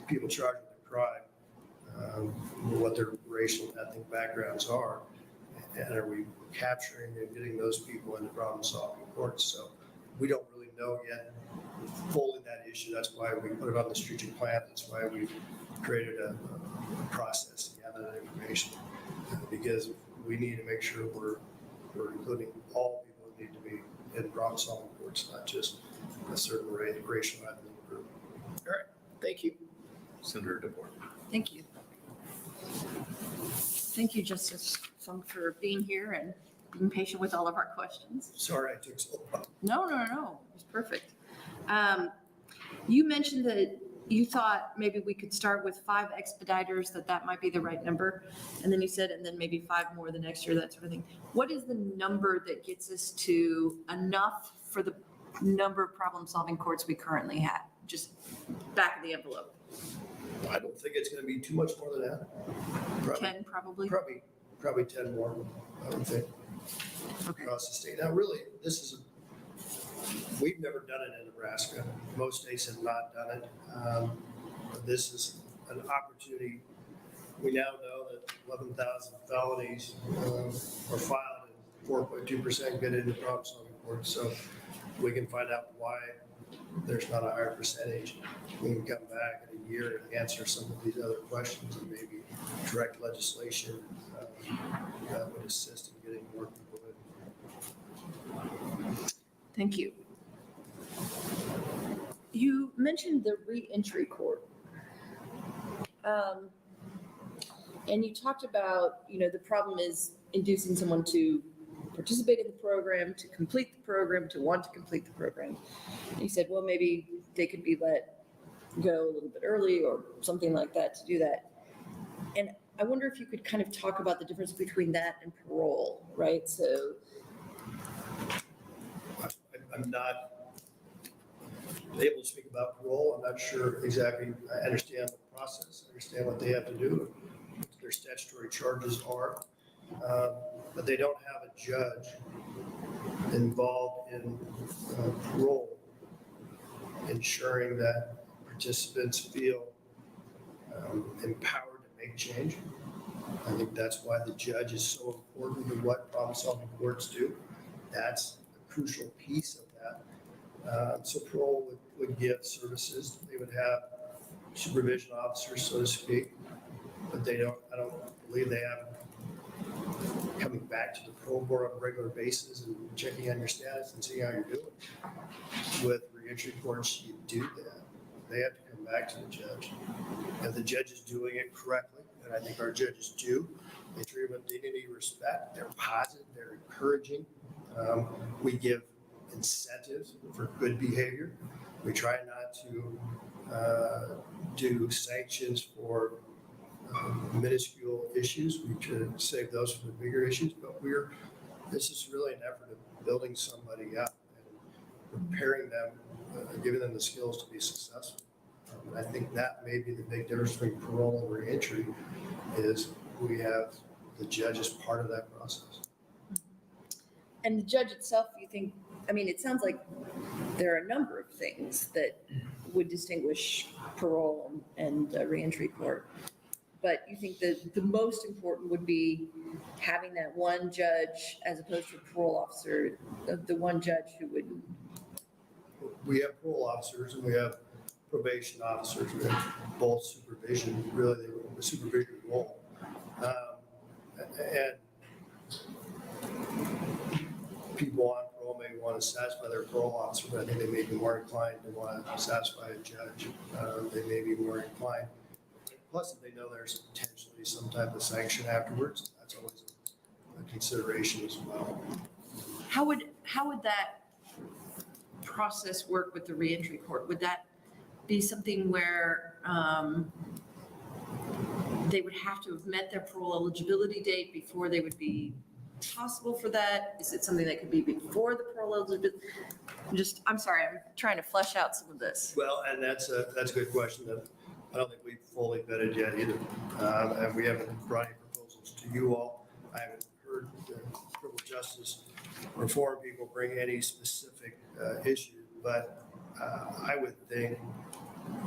people charged with a crime, what their racial and ethnic backgrounds are. And are we capturing and getting those people into problem-solving courts? So we don't really know yet fully that issue. That's why we put it on the strategic plan. That's why we created a process to gather that information, because we need to make sure we're including all people who need to be in problem-solving courts, not just a certain racial ethnic group. All right. Thank you. Senator DeBoer. Thank you. Thank you, Justice Funk, for being here and being patient with all of our questions. Sorry I took so long. No, it was perfect. You mentioned that you thought maybe we could start with 5 expediters, that might be the right number. And then you said, and then maybe 5 more the next year, that sort of thing. What is the number that gets us to enough for the number of problem-solving courts we currently have? Just back of the envelope. I don't think it's going to be too much more than that. 10 probably? Probably 10 more, I would think, Okay. across the state. Now, really, we've never done it in Nebraska. Most states have not done it. This is an opportunity. We now know that 11,000 felonies are filed and 4.2% get into problem-solving courts. So we can find out why there's not a higher percentage. We can come back in a year and answer some of these other questions and maybe direct legislation that would assist in getting more people in. Thank you. You mentioned the reentry court. And you talked about, the problem is inducing someone to participate in the program, to complete the program, to want to complete the program. And you said, well, maybe they could be let go a little bit early or something like that to do that. And I wonder if you could kind of talk about the difference between that and parole, right? So I'm not able to speak about parole. I'm not sure exactly, I understand the process, I understand what they have to do, what their statutory charges are. But they don't have a judge involved in parole, ensuring that participants feel empowered to make change. I think that's why the judge is so important to what problem-solving courts do. That's a crucial piece of that. So parole would give services. They would have supervision officers, so to speak, but I don't believe they have coming back to the parole board on a regular basis and checking on your status and seeing how you're doing. With reentry courts, you do that. They have to come back to the judge. If the judge is doing it correctly, and I think our judges do, they treat them with dignity, respect, they're positive, they're encouraging. We give incentives for good behavior. We try not to do sanctions for minuscule issues. We try to save those for the bigger issues, but this is really an effort of building somebody up and preparing them, giving them the skills to be successful. And I think that may be the big difference between parole and reentry is we have the judge as part of that process. And the judge itself, you think, I mean, it sounds like there are a number of things that would distinguish parole and reentry court. But you think that the most important would be having that one judge as opposed to a parole officer, the one judge who would. We have parole officers and we have probation officers. We have both supervision, really the supervision role. And people on parole may want to satisfy their parole officer, but I think they may be more inclined to want to satisfy a judge. They may be more inclined. Plus, if they know there's potentially some type of sanction afterwards, that's always a consideration as well. How would that process work with the reentry court? Would that be something where they would have to have met their parole eligibility date before they would be possible for that? Is it something that could be before the parole eligibility? I'm sorry, I'm trying to flesh out some of this. Well, and that's a good question that I don't think we've fully vetted yet either. And we haven't brought any proposals to you all. I haven't heard the criminal justice reform people bring any specific issue, but I would think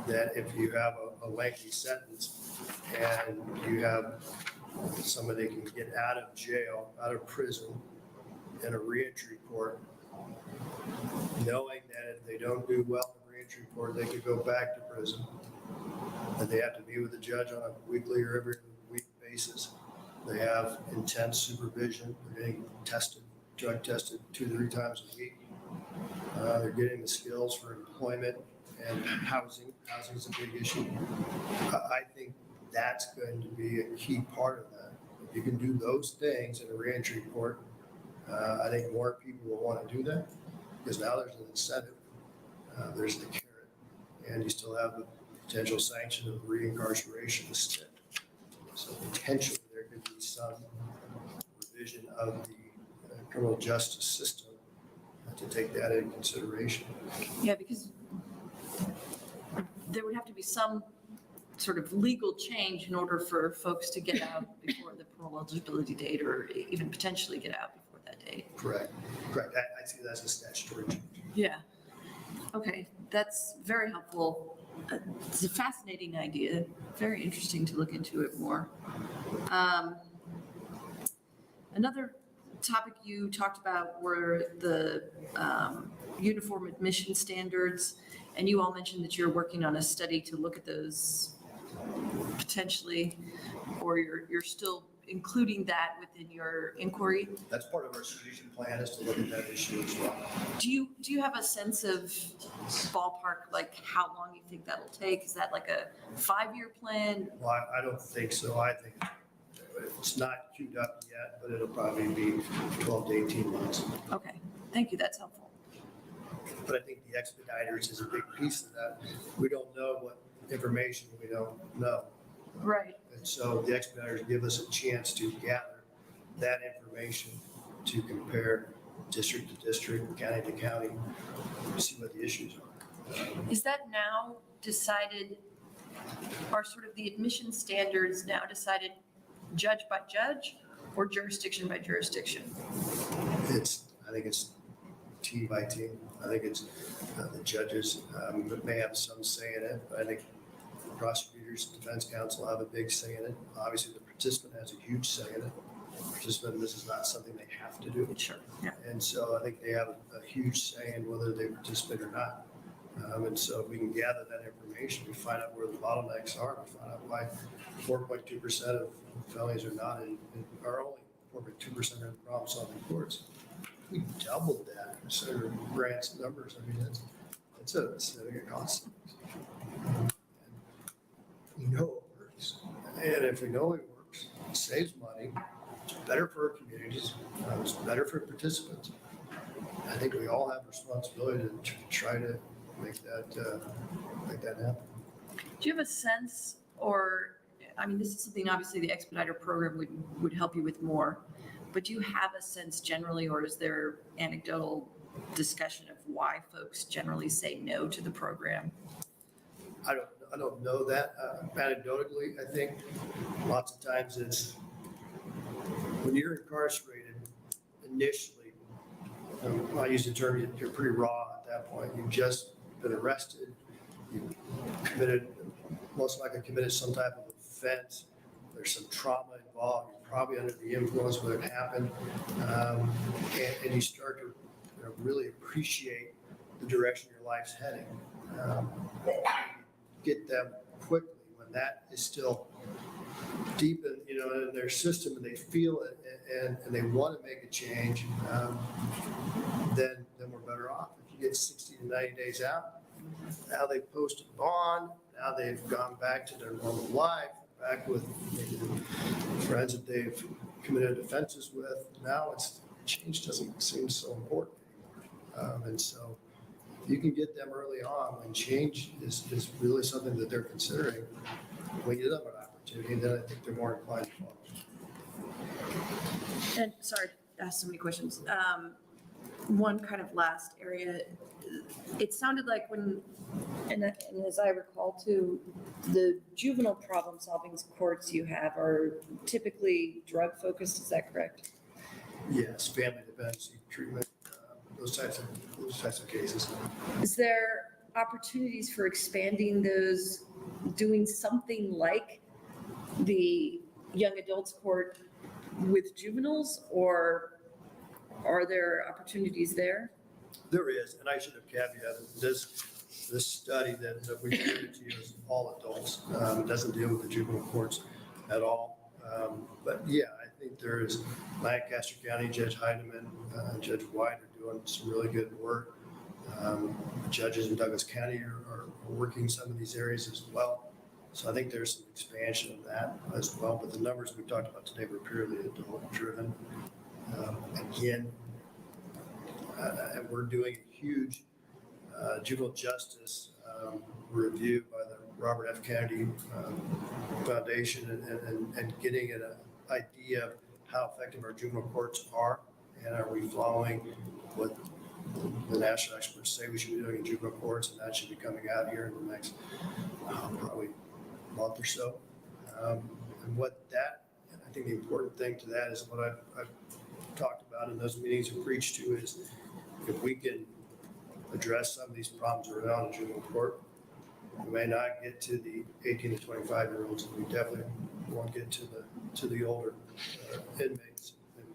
that if you have a lengthy sentence and you have somebody can get out of jail, out of prison in a reentry court, knowing that if they don't do well in reentry court, they could go back to prison, that they have to be with the judge on a weekly or every week basis. They have intense supervision. They're getting tested, drug tested 2-3 times a week. They're getting the skills for employment and housing. Housing is a big issue. I think that's going to be a key part of that. If you can do those things in a reentry court, I think more people will want to do that because now there's an incentive. There's the carrot, and you still have the potential sanction of reincarceration stick. So potentially there could be some revision of the criminal justice system to take that into consideration. Yeah, because there would have to be some sort of legal change in order for folks to get out before the parole eligibility date or even potentially get out before that date. Correct. I see that as a statutory change. Yeah. Okay, that's very helpful. It's a fascinating idea. Very interesting to look into it more. Another topic you talked about were the uniform admission standards, and you all mentioned that you're working on a study to look at those potentially, or you're still including that within your inquiry. That's part of our strategic plan is to look at that issue as well. Do you have a sense of ballpark, like how long you think that'll take? Is that like a 5-year plan? Well, I don't think so. I think it's not queued up yet, but it'll probably be 12 to 18 months. Okay, thank you, that's helpful. But I think the expediters is a big piece of that. We don't know what information we don't know. Right. And so the expeditors give us a chance to gather that information to compare district to district, county to county, to see what the issues are. Is that now decided, are sort of the admission standards now decided judge by judge or jurisdiction by jurisdiction? I think it's team by team. I think it's the judges that may have some say in it. But I think prosecutors, defense counsel have a big say in it. Obviously, the participant has a huge say in it. Participant, this is not something they have to do. Sure, yeah. And so I think they have a huge say in whether they participate or not. And so if we can gather that information, we find out where the bottlenecks are, we find out why 4.2% of felonies are not are only 4.2% in problem-solving courts. We doubled that, Senator Grant's numbers. I mean, it's a significant cost. We know it works. And if we know it works, it saves money, it's better for our communities, it's better for participants. I think we all have a responsibility to try to make that happen. Do you have a sense, or, I mean, this is something obviously the expediter program would help you with more, but do you have a sense generally, or is there anecdotal discussion of why folks generally say no to the program? I don't know that. Anecdotally, I think lots of times it's when you're incarcerated initially, I use the term, you're pretty raw at that point. You've just been arrested. You most likely committed some type of offense. There's some trauma involved. You're probably under the influence when it happened. And you start to really appreciate the direction your life's heading. Get them quickly when that is still deep in their system and they feel it and they want to make a change, then we're better off. If you get 60 to 90 days out, now they've posted bond, now they've gone back to their normal life, back with maybe the friends that they've committed offenses with. Now change doesn't seem so important anymore. And so you can get them early on when change is really something that they're considering. When you give them an opportunity, then I think they're more inclined to follow. And sorry to ask so many questions. One kind of last area, it sounded like when, and as I recall too, the juvenile problem solving courts you have are typically drug focused, is that correct? Yes, family dependency treatment, those types of cases. Is there opportunities for expanding those, doing something like the young adults court with juveniles, or are there opportunities there? There is, and I should have caveated this study that we presented to you is all adults. It doesn't deal with the juvenile courts at all. But yeah, I think there is Lancaster County, Judge Heidemann, Judge White are doing some really good work. Judges in Douglas County are working some of these areas as well. So I think there's some expansion of that as well. But the numbers we talked about today were purely adult driven. Again, and we're doing a huge juvenile justice review by the Robert F. Kennedy Foundation and getting an idea of how effective our juvenile courts are, and are we following what the national experts say we should be doing in juvenile courts, and that should be coming out here in the next probably month or so. And I think the important thing to that is what I've talked about in those meetings and preached to is if we can address some of these problems around the juvenile court, we may not get to the 18 to 25-year-olds, and we definitely won't get to the older inmates and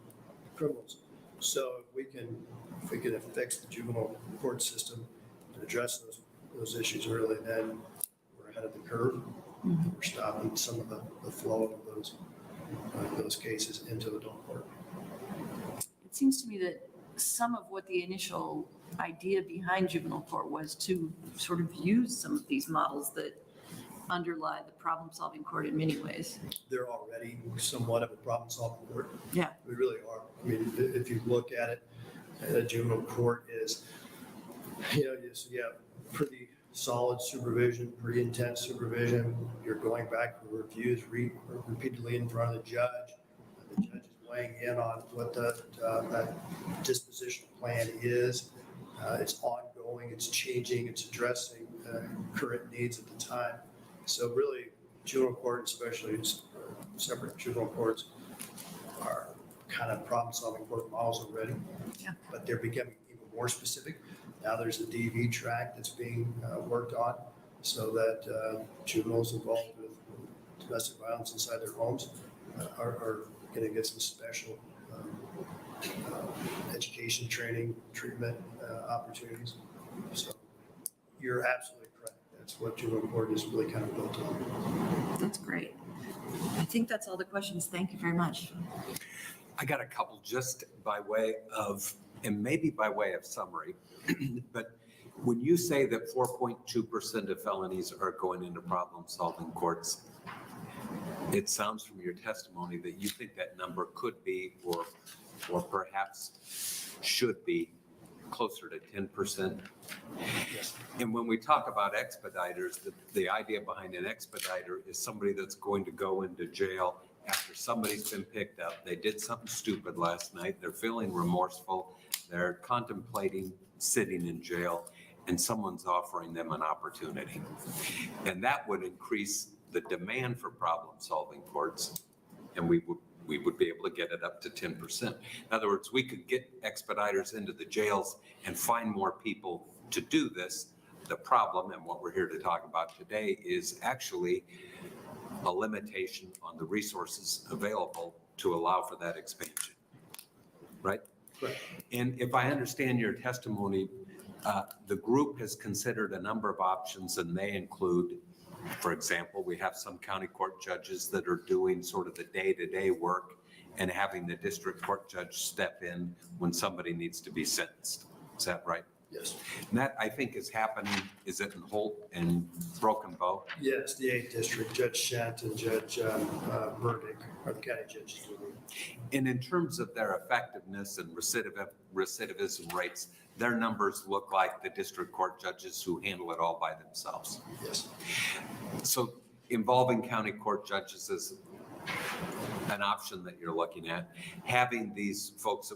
criminals. So if we can fix the juvenile court system and address those issues early, then we're ahead of the curve. Mm-hmm. We're stopping some of the flow of those cases into adult court. It seems to me that some of what the initial idea behind juvenile court was to sort of use some of these models that underlie the problem-solving court in many ways. They're already somewhat of a problem-solving court. Yeah. We really are. I mean, if you look at it, a juvenile court is, you have pretty solid supervision, pretty intense supervision. You're going back for reviews repeatedly in front of the judge. The judge is weighing in on what that dispositional plan is. It's ongoing. ongoing, it's changing, it's addressing current needs at the time. So really, juvenile court, especially separate juvenile courts, are kind of problem-solving court models already. Yeah. But they're becoming even more specific. Now there's a DV track that's being worked on so that juveniles involved with domestic violence inside their homes are going to get some special education, training, treatment opportunities. So you're absolutely correct. That's what juvenile court is really kind of built on. That's great. I think that's all the questions. Thank you very much. I got a couple just by way of, and maybe by way of summary, but when you say that 4.2% of felonies are going into problem-solving courts, it sounds from your testimony that you think that number could be, or perhaps should be, closer to 10%. Yes. And when we talk about expediters, the idea behind an expediter is somebody that's going to go into jail after somebody's been picked up. They did something stupid last night. They're feeling remorseful. They're contemplating sitting in jail, and someone's offering them an opportunity. And that would increase the demand for problem-solving courts, and we would be able to get it up to 10%. In other words, we could get expediters into the jails and find more people to do this. The problem, and what we're here to talk about today, is actually a limitation on the resources available to allow for that expansion, right? Correct. And if I understand your testimony, the group has considered a number of options, and they include, for example, we have some county court judges that are doing sort of the day-to-day work and having the district court judge step in when somebody needs to be sentenced. Is that right? Yes. And that, I think, is happening, is it in Holt and Broken Bow? Yes, the 8th District, Judge Shant and Judge Burdick are the county judges doing it. And in terms of their effectiveness and recidivism rates, their numbers look like the district court judges who handle it all by themselves. Yes. So involving county court judges is an option that you're looking at. Having these folks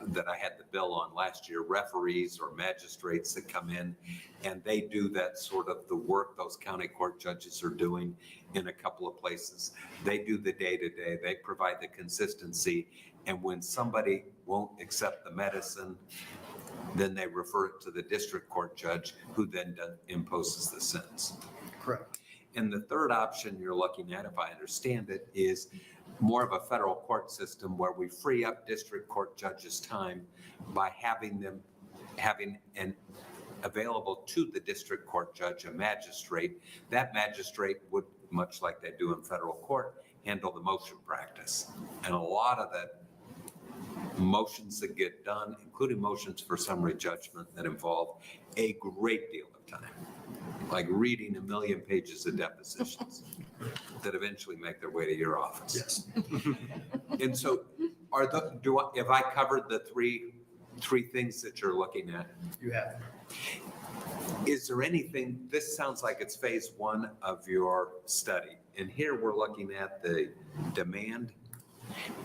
that I had the bill on last year, referees or magistrates that come in and they do that sort of the work those county court judges are doing in a couple of places. They do the day-to-day, they provide the consistency, and when somebody won't accept the medicine, then they refer it to the district court judge, who then imposes the sentence. Correct. And the third option you're looking at, if I understand it, is more of a federal court system where we free up district court judges' time by having an available to the district court judge, a magistrate. That magistrate would, much like they do in federal court, handle the motion practice. And a lot of the motions that get done, including motions for summary judgment that involve a great deal of time, like reading 1 million pages of depositions that eventually make their way to your office. Yes. And so have I covered the three things that you're looking at? You have. Is there anything, this sounds like it's phase one of your study. And here we're looking at the demand,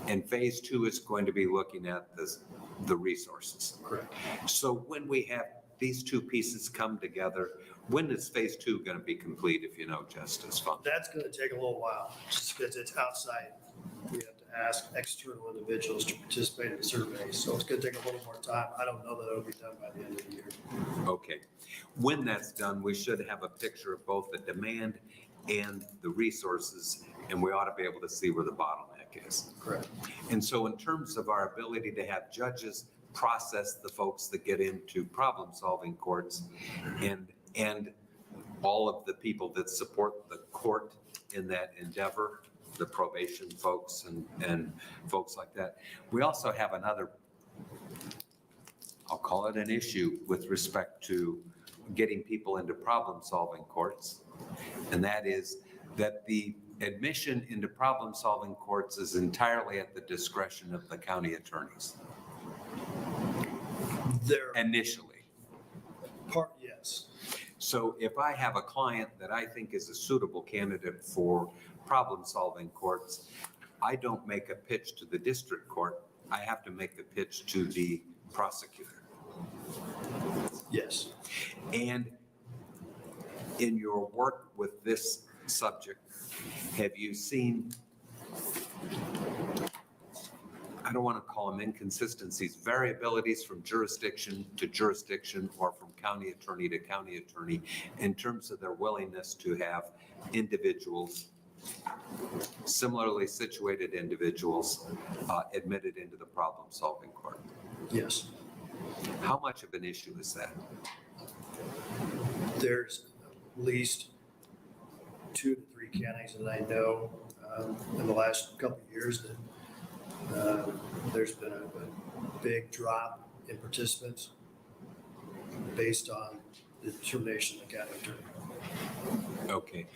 and phase two is going to be looking at the resources. Correct. So when we have these two pieces come together, when is phase two going to be complete, if you know, Justice Funk? That's going to take a little while, just because it's outside. We have to ask external individuals to participate in the survey, so it's going to take a little more time. I don't know that it'll be done by the end of the year. Okay. When that's done, we should have a picture of both the demand and the resources, and we ought to be able to see where the bottleneck is. Correct. And so in terms of our ability to have judges process the folks that get into problem-solving courts and all of the people that support the court in that endeavor, the probation folks and folks like that. We also have another, I'll call it an issue with respect to getting people into problem-solving courts. And that is that the admission into problem-solving courts is entirely at the discretion of the county attorneys. Initially. Yes. So if I have a client that I think is a suitable candidate for problem-solving courts, I don't make a pitch to the district court. I have to make the pitch to the prosecutor. Yes. And in your work with this subject, have you seen, I don't want to call them inconsistencies, variabilities from jurisdiction to jurisdiction or from county attorney to county attorney in terms of their willingness to have individuals, similarly situated individuals, admitted into the problem-solving court? Yes. How much of an issue is that? There's at least 2 to 3 counties that I know in the last couple of years that there's been a big drop in participants based on the determination of the county attorney. Okay.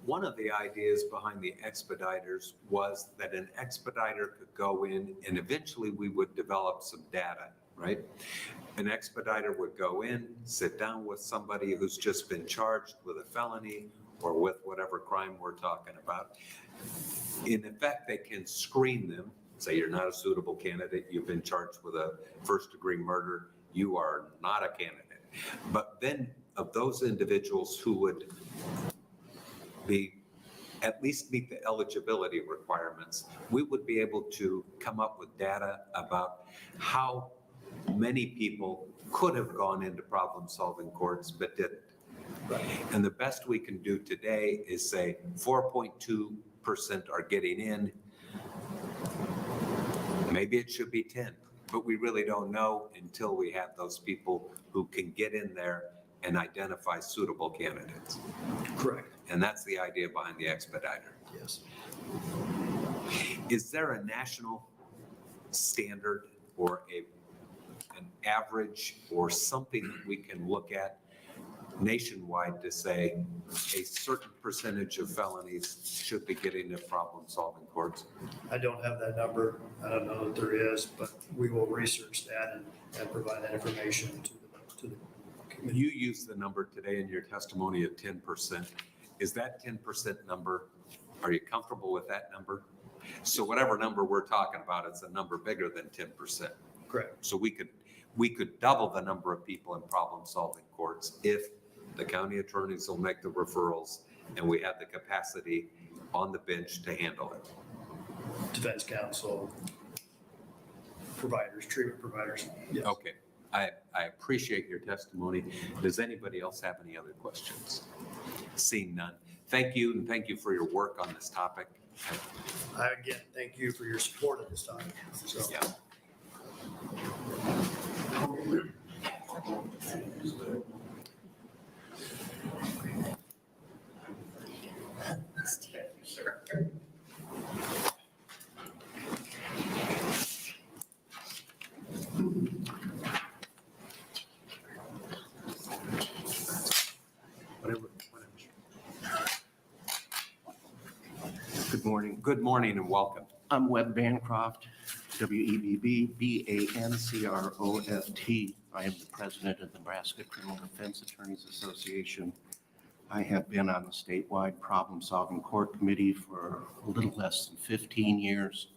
One of the ideas behind the expediters was that an expediter could go in and eventually we would develop some data, right? An expediter would go in, sit down with somebody who's just been charged with a felony or with whatever crime we're talking about. In effect, they can screen them, say you're not a suitable candidate, you've been charged with a first-degree murder, you are not a candidate. But then of those individuals who would be, at least meet the eligibility requirements, we would be able to come up with data about how many people could have gone into problem-solving courts but didn't. And the best we can do today is say 4.2% are getting in. Maybe it should be 10, but we really don't know until we have those people who can get in there and identify suitable candidates. Correct. And that's the idea behind the expediter. Yes. Is there a national standard or an average or something that we can look at nationwide to say a certain percentage of felonies should be getting to problem-solving courts? I don't have that number. I don't know that there is, but we will research that and provide that information to the committee. You used the number today in your testimony of 10%. Is that 10% number, are you comfortable with that number? So whatever number we're talking about, it's a number bigger than 10%. Correct. So we could double the number of people in problem-solving courts if the county attorneys will make the referrals and we have the capacity on the bench to handle it. Defense counsel, providers, treatment providers. Yes. Okay, I appreciate your testimony. Does anybody else have any other questions? Seeing none. Thank you, and thank you for your work on this topic. Again, thank you for your support of this topic. So. Yeah. Good morning. Good morning and welcome. I'm Webb Bancroft, WEBB, BANCROFT. I am the president of the Nebraska Criminal Defense Attorneys Association. I have been on the statewide problem-solving court committee for a little less than 15 years.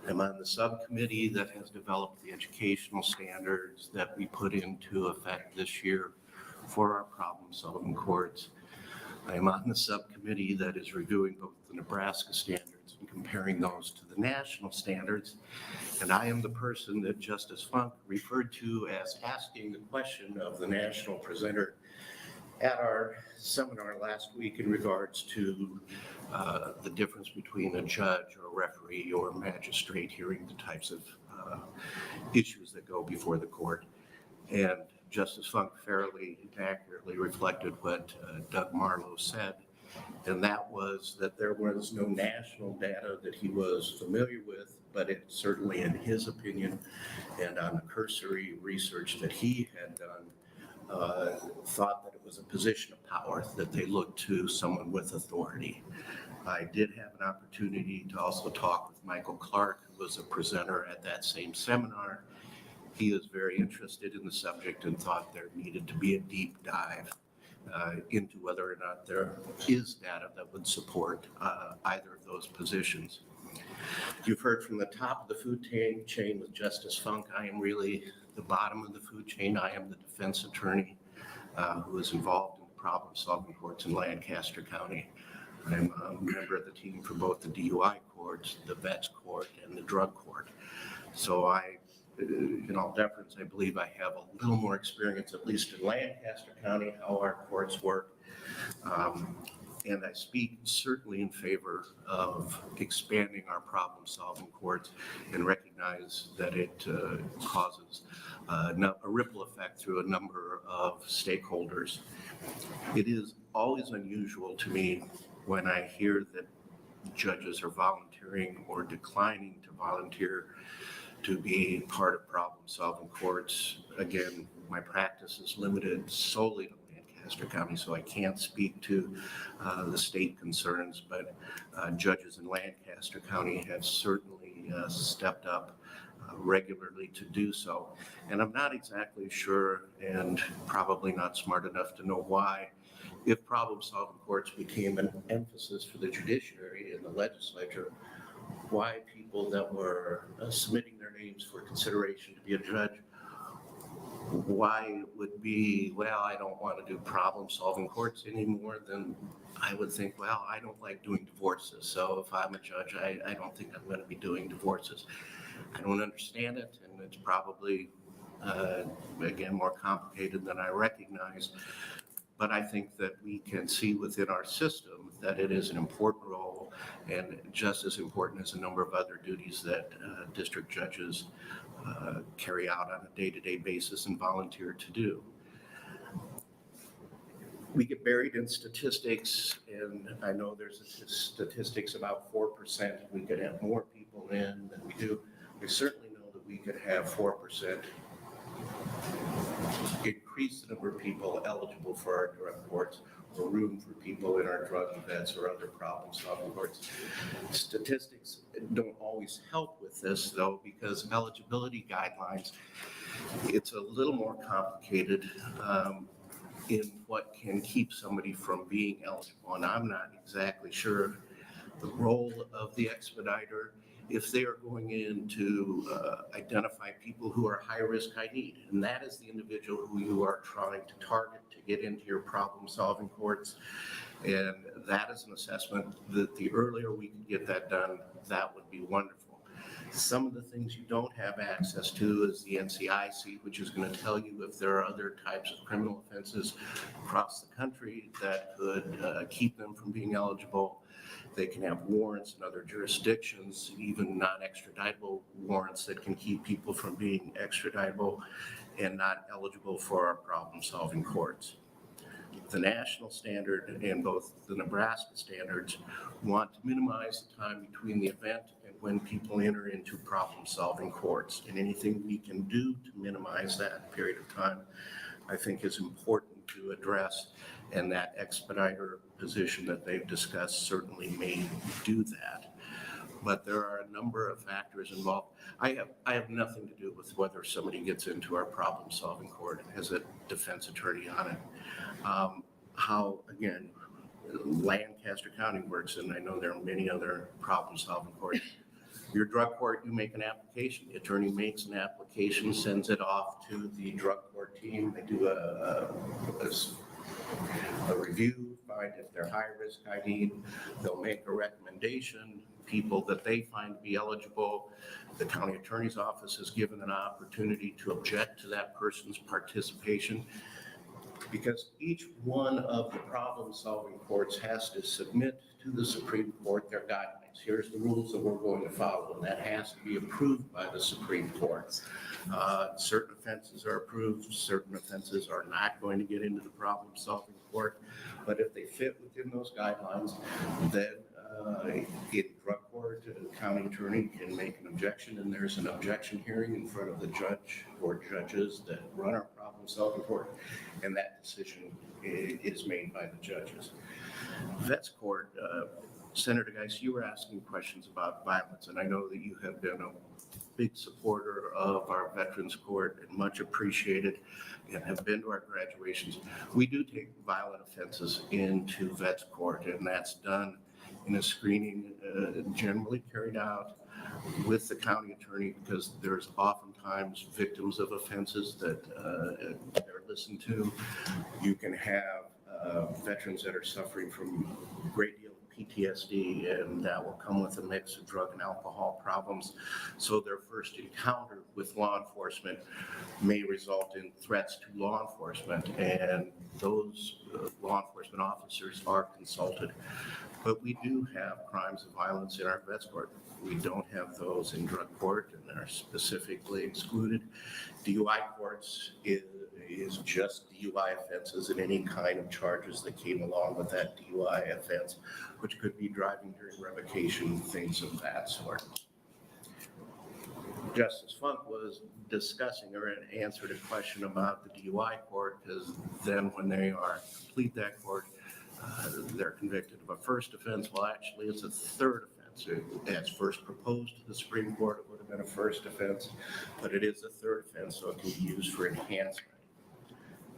I'm on the subcommittee that has developed the educational standards that we put into effect this year for our problem-solving courts. I am on the subcommittee that is reviewing both the Nebraska standards and comparing those to the national standards. And I am the person that Justice Funk referred to as asking the question of the national presenter at our seminar last week in regards to the difference between a judge or a referee or a magistrate hearing the types of issues that go before the court. And Justice Funk fairly accurately reflected what Doug Marlowe said, and that was that there was no national data that he was familiar with, but it certainly, in his opinion, and on the cursory research that he had done, thought that it was a position of power, that they looked to someone with authority. I did have an opportunity to also talk with Michael Clark, who was a presenter at that same seminar. He is very interested in the subject and thought there needed to be a deep dive into whether or not there is data that would support either of those positions. You've heard from the top of the food chain with Justice Funk. I am really the bottom of the food chain. I am the defense attorney who is involved in the problem-solving courts in Lancaster County. I'm a member of the team for both the DUI courts, the vets court, and the drug court. So in all deference, I believe I have a little more experience, at least in Lancaster County, how our courts work. And I speak certainly in favor of expanding our problem-solving courts and recognize that it causes a ripple effect through a number of stakeholders. It is always unusual to me when I hear that judges are volunteering or declining to volunteer to be part of problem-solving courts. Again, my practice is limited solely to Lancaster County, so I can't speak to the state concerns, but judges in Lancaster County have certainly stepped up regularly to do so. And I'm not exactly sure, and probably not smart enough to know why, if problem-solving courts became an emphasis for the judiciary and the legislature, why people that were submitting their names for consideration to be a judge, why it would be, well, I don't want to do problem-solving courts anymore, then I would think, well, I don't like doing divorces. So if I'm a judge, I don't think I'm going to be doing divorces. I don't understand it, and it's probably, again, more complicated than I recognize. But I think that we can see within our system that it is an important role, and just as important as a number of other duties that district judges carry out on a day-to-day basis and volunteer to do. We get buried in statistics, and I know there's statistics about 4%. We could have more people in than we do. We certainly know that we could have 4% increase the number of people eligible for our drug courts, or room for people in our drug events or other problem-solving courts. Statistics don't always help with this, though, because eligibility guidelines, it's a little more complicated in what can keep somebody from being eligible. And I'm not exactly sure the role of the expediter if they are going in to identify people who are high risk, high need. And that is the individual who you are trying to target to get into your problem-solving courts. And that is an assessment that the earlier we can get that done, that would be wonderful. Some of the things you don't have access to is the NCIC, which is going to tell you if there are other types of criminal offenses across the country that could keep them from being eligible. They can have warrants in other jurisdictions, even non-extraditable warrants that can keep people from being extraditable and not eligible for our problem-solving courts. The national standard and both the Nebraska standards want to minimize the time between the event and when people enter into problem-solving courts. And anything we can do to minimize that period of time, I think is important to address. And that expediter position that they've discussed certainly may do that. But there are a number of factors involved. I have nothing to do with whether somebody gets into our problem-solving court as a defense attorney on it. How, again, Lancaster County works, and I know there are many other problem-solving courts. Your drug court, you make an application. The attorney makes an application, sends it off to the drug court team. They do a review, find if they're high risk, high need. They'll make a recommendation. People that they find to be eligible, the county attorney's office is given an opportunity to object to that person's participation, because each one of the problem-solving courts has to submit to the Supreme Court their guidelines. Here's the rules that we're going to follow, and that has to be approved by the Supreme Court. Certain offenses are approved, certain offenses are not going to get into the problem-solving court, but if they fit within those guidelines, then in drug court, a county attorney can make an objection, and there's an objection hearing in front of the judge or judges that run our problem-solving court, and that decision is made by the judges. Vets court, Senator Geis, you were asking questions about violence, and I know that you have been a big supporter of our Veterans Court and much appreciated and have been to our graduations. We do take violent offenses into Vets Court, and that's done in a screening generally carried out with the county attorney, because there's oftentimes victims of offenses that they're listened to. You can have veterans that are suffering from a great deal of PTSD, and that will come with a mix of drug and alcohol problems. So their first encounter with law enforcement may result in threats to law enforcement, and those law enforcement officers are consulted. But we do have crimes of violence in our vets court. We don't have those in drug court, and they're specifically excluded. DUI courts is just DUI offenses and any kind of charges that came along with that DUI offense, which could be driving during revocation, things of that sort. Justice Funk was discussing or answered a question about the DUI court, because then when they are complete that court, they're convicted of a first offense. Well, actually, it's a third offense. As first proposed to the Supreme Court, it would have been a first offense, but it is a third offense, so it can be used for enhancement.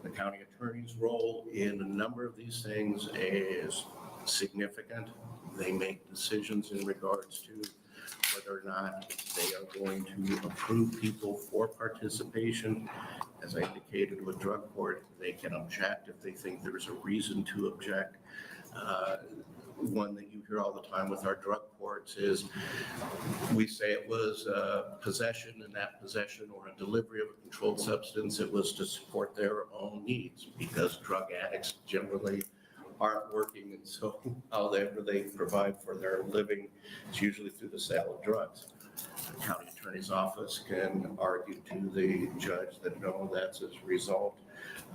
The county attorney's role in a number of these things is significant. They make decisions in regards to whether or not they are going to approve people for participation. As I indicated with drug court, they can object if they think there's a reason to object. One that you hear all the time with our drug courts is we say it was possession, and that possession or a delivery of a controlled substance, it was to support their own needs, because drug addicts generally aren't working, and so however they provide for their living is usually through the sale of drugs. The county attorney's office can argue to the judge that no, that's as a result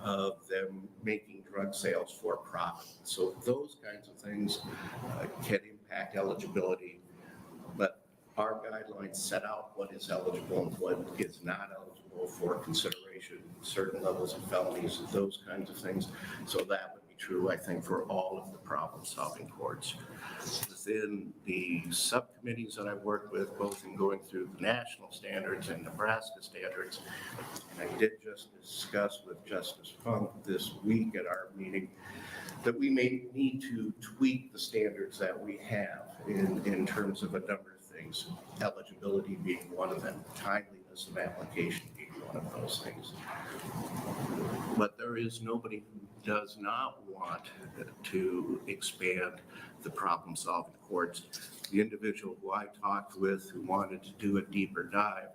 of them making drug sales for profit. So those kinds of things can impact eligibility, but our guidelines set out what is eligible and what is not eligible for consideration, certain levels of felonies, those kinds of things. So that would be true, I think, for all of the problem-solving courts. Within the subcommittees that I've worked with, both in going through the national standards and Nebraska standards, and I did just discuss with Justice Funk this week at our meeting that we may need to tweak the standards that we have in terms of a number of things, eligibility being one of them, timeliness of application being one of those things. But there is nobody who does not want to expand the problem-solving courts. The individual who I talked with who wanted to do a deeper dive,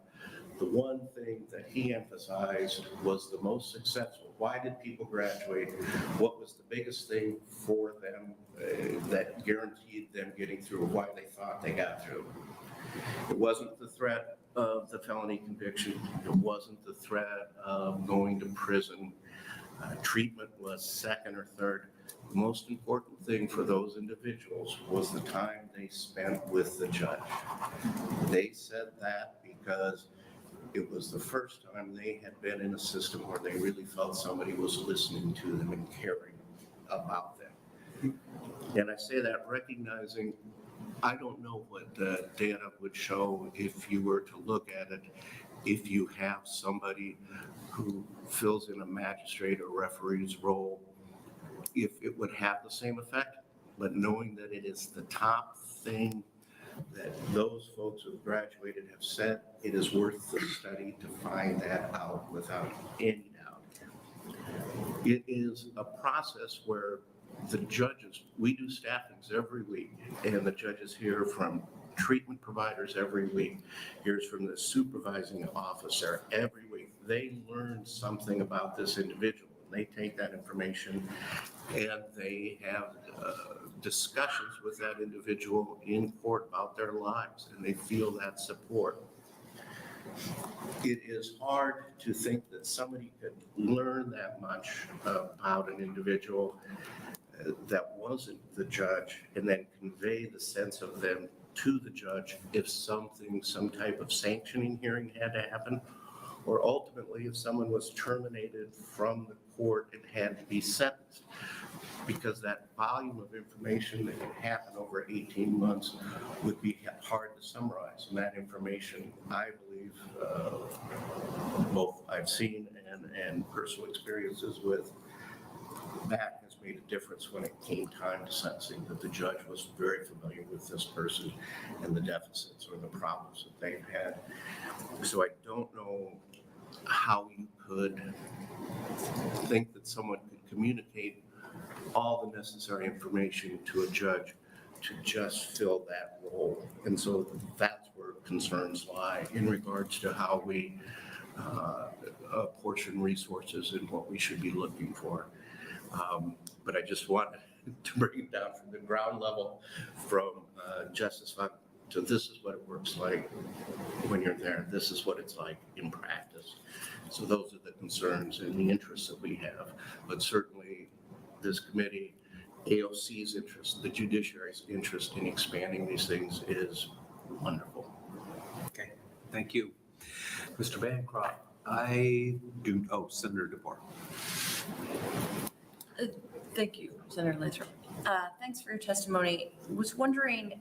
the one thing that he emphasized was the most successful. Why did people graduate? What was the biggest thing for them that guaranteed them getting through, why they thought they got through? It wasn't the threat of the felony conviction. It wasn't the threat of going to prison. Treatment was second or third. The most important thing for those individuals was the time they spent with the judge. They said that because it was the first time they had been in a system where they really felt somebody was listening to them and caring about them. And I say that recognizing I don't know what the data would show if you were to look at it, if you have somebody who fills in a magistrate or referee's role, if it would have the same effect, but knowing that it is the top thing that those folks who have graduated have said, it is worth the study to find that out without any doubt. It is a process where the judges, we do staffings every week, and the judges hear from treatment providers every week, hears from the supervising officer every week. They learn something about this individual. They take that information and they have discussions with that individual in court about their lives, and they feel that support. It is hard to think that somebody could learn that much about an individual that wasn't the judge and then convey the sense of them to the judge if some type of sanctioning hearing had to happen, or ultimately if someone was terminated from the court and had to be sentenced, because that volume of information that can happen over 18 months would be hard to summarize. And that information, I believe, both I've seen and personal experiences with, that has made a difference when it came time to sentencing, that the judge was very familiar with this person and the deficits or the problems that they've had. So I don't know how you could think that someone could communicate all the necessary information to a judge to just fill that role. And so that's where concerns lie in regards to how we apportion resources and what we should be looking for. But I just want to bring it down from the ground level, from Justice Fund to this is what it works like when you're there. This is what it's like in practice. So those are the concerns and the interests that we have. But certainly this committee, AOC's interest, the judiciary's interest in expanding these things is wonderful. Okay, thank you. Mr. Bancroft, Senator DeBoer. Thank you, Senator Lathrop. Thanks for your testimony. Was wondering,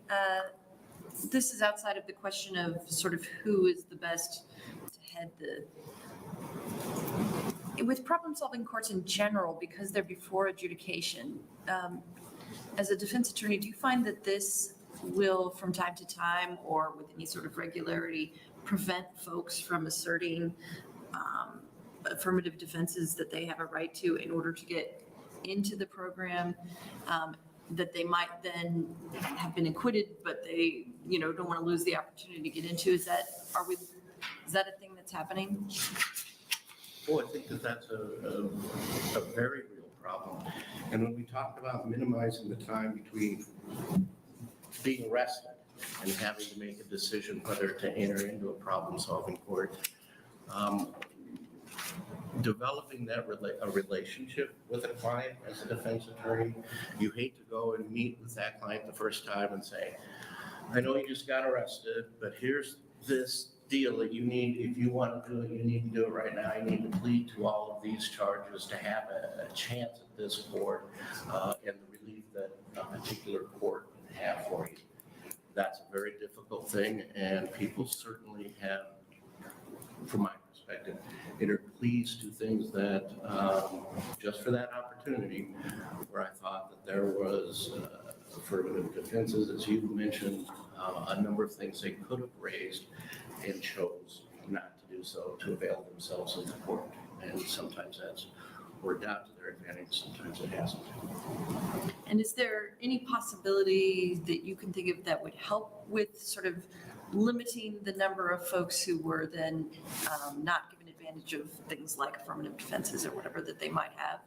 this is outside of the question of sort of who is the best to head with problem-solving courts in general, because they're before adjudication. As a defense attorney, do you find that this will, from time to time or with any sort of regularity, prevent folks from asserting affirmative defenses that they have a right to in order to get into the program, that they might then have been acquitted, but they, don't want to lose the opportunity to get into? Is that a thing that's happening? Well, I think that that's a very real problem. And when we talked about minimizing the time between being arrested and having to make a decision whether to enter into a problem-solving court, developing a relationship with a client as a defense attorney, you hate to go and meet with that client the first time and say, I know you just got arrested, but here's this deal that you need. If you want to do it, you need to do it right now. You need to plead to all of these charges to have a chance at this court and the relief that a particular court can have for you. That's a very difficult thing, and people certainly have, from my perspective, entered pleas to things that, just for that opportunity, where I thought that there was affirmative defenses, as you mentioned, a number of things they could have raised and chose not to do so to avail themselves of the court. And sometimes that's worked out to their advantage, sometimes it hasn't. And is there any possibility that you can think of that would help with sort of limiting the number of folks who were then not given advantage of things like affirmative defenses or whatever that they might have?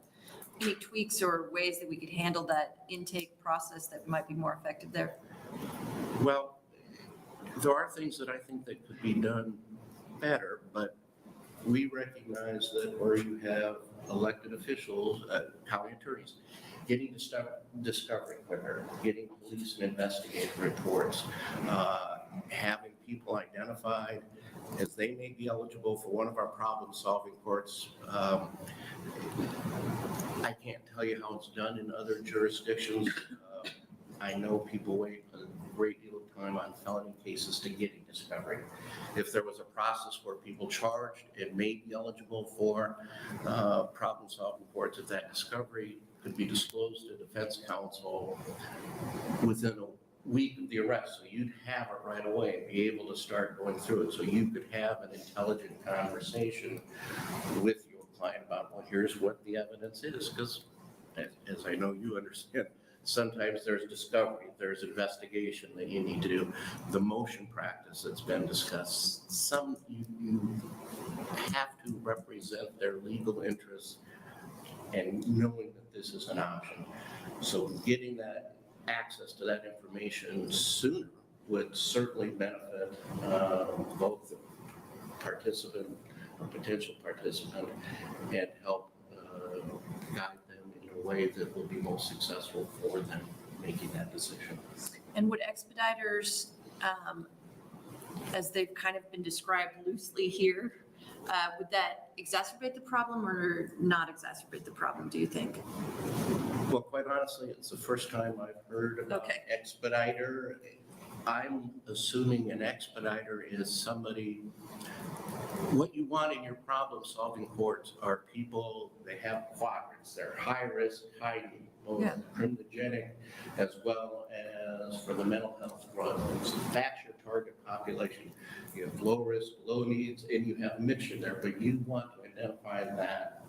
Any tweaks or ways that we could handle that intake process that might be more effective there? Well, there are things that I think that could be done better, but we recognize that where you have elected officials, county attorneys, getting discovery quicker, getting police and investigative reports, having people identified as they may be eligible for one of our problem-solving courts. I can't tell you how it's done in other jurisdictions. I know people wait a great deal of time on felony cases to getting discovery. If there was a process where people charged and may be eligible for problem-solving courts, if that discovery could be disclosed to defense counsel within a week of the arrest, so you'd have it right away, be able to start going through it, so you could have an intelligent conversation with your client about, well, here's what the evidence is, because as I know you understand, sometimes there's discovery, there's investigation that you need to do. The motion practice that's been discussed, you have to represent their legal interests and knowing that this is an option. So getting that access to that information sooner would certainly benefit both the participant or potential participant and help guide them in a way that will be most successful for them making that decision. And would expediters, as they've kind of been described loosely here, would that exacerbate the problem or not exacerbate the problem, do you think? Well, quite honestly, it's the first time I've heard about expediter. I'm assuming an expediter is somebody What you want in your problem-solving courts are people, they have quadrants, they're high risk, high need, both Yeah. criminogenic as well as for the mental health quadrants. That's your target population. You have low risk, low needs, and you have mixture there, but you want to identify that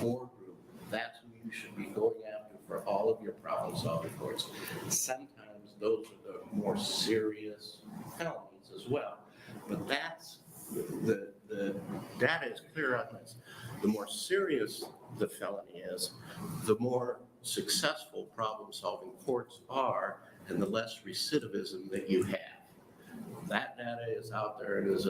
core group. That's who you should be going after for all of your problem-solving courts. Sometimes those are the more serious felonies as well, but that's the data is clear on this. The more serious the felony is, the more successful problem-solving courts are, and the less recidivism that you have. That data is out there and is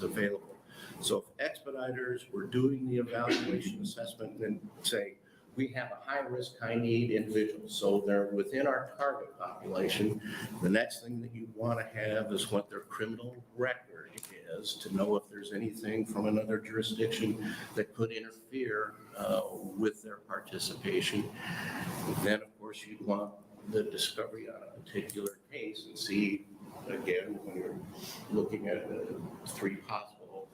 available. So if expediters were doing the evaluation assessment and say, we have a high risk, high need individual, so they're within our target population, the next thing that you want to have is what their criminal record is to know if there's anything from another jurisdiction that could interfere with their participation. Then, of course, you'd want the discovery on a particular case and see, again, when you're looking at 3 possible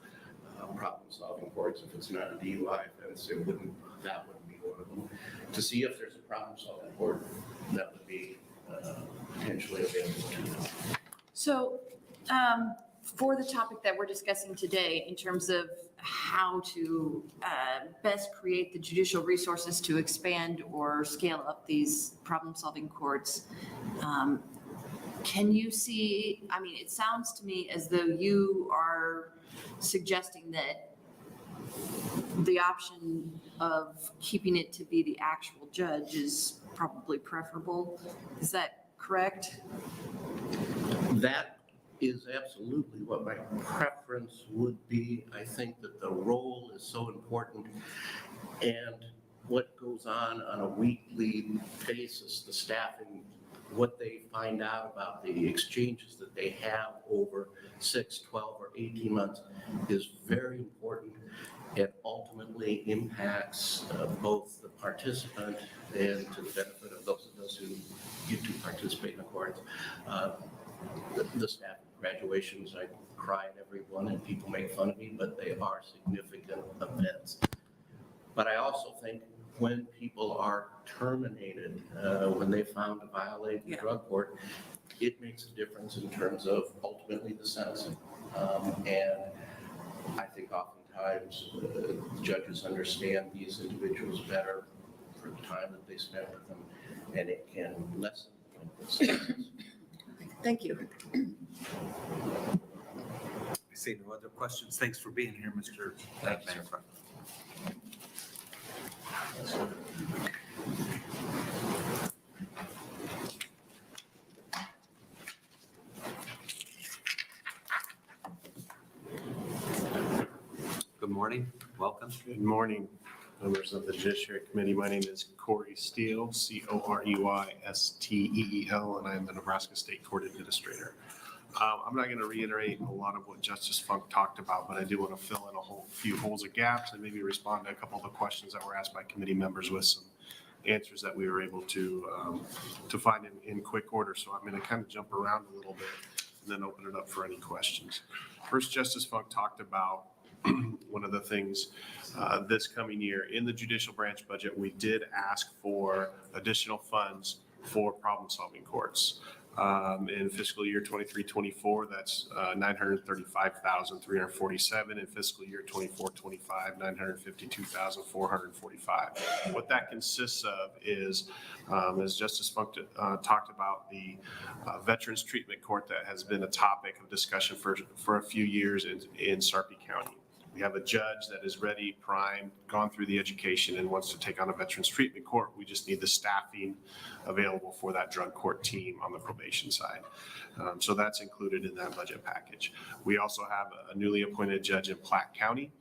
problem-solving courts, if it's not a DUI offense, that wouldn't be one of them, to see if there's a problem-solving court that would be potentially available to them. So, for the topic that we're discussing today, in terms of how to best create the judicial resources to expand or scale up these problem-solving courts, can you see, I mean, it sounds to me as though you are suggesting that the option of keeping it to be the actual judge is probably preferable. Is that correct? That is absolutely what my preference would be. I think that the role is so important, and what goes on a weekly basis, the staffing, what they find out about the exchanges that they have over 6, 12, or 18 months is very important. It ultimately impacts both the participant and to the benefit of those of us who get to participate in the courts. The staff graduations, I cry at every one and people make fun of me, but they are significant events. But I also think when people are terminated, when they found to violate the drug court, it makes a difference in terms of ultimately the sentencing. And I think oftentimes judges understand these individuals better for the time that they spend with them, and it can lessen the sentences. Thank you. I see no other questions. Thanks for being here, Mr. Manfred. Good morning. Welcome. Good morning, members of the Judiciary Committee. My name is Corey Steele, CoreySteel, and I am the Nebraska State Court Administrator. I'm not going to reiterate a lot of what Justice Funk talked about, but I do want to fill in a few holes or gaps and maybe respond to a couple of the questions that were asked by committee members with some answers that we were able to find in quick order. So I'm going to kind of jump around a little bit and then open it up for any questions. First, Justice Funk talked about one of the things this coming year in the judicial branch budget, we did ask for additional funds for problem-solving courts. In fiscal year 23-24, that's $935,347. In fiscal year 24-25, $952,445. What that consists of is, as Justice Funk talked about, the Veterans Treatment Court that has been a topic of discussion for a few years in Sarpy County. We have a judge that is ready, primed, gone through the education, and wants to take on a Veterans Treatment Court. We just need the staffing available for that drug court team on the probation side. So that's included in that budget package. We also have a newly appointed judge in Platte County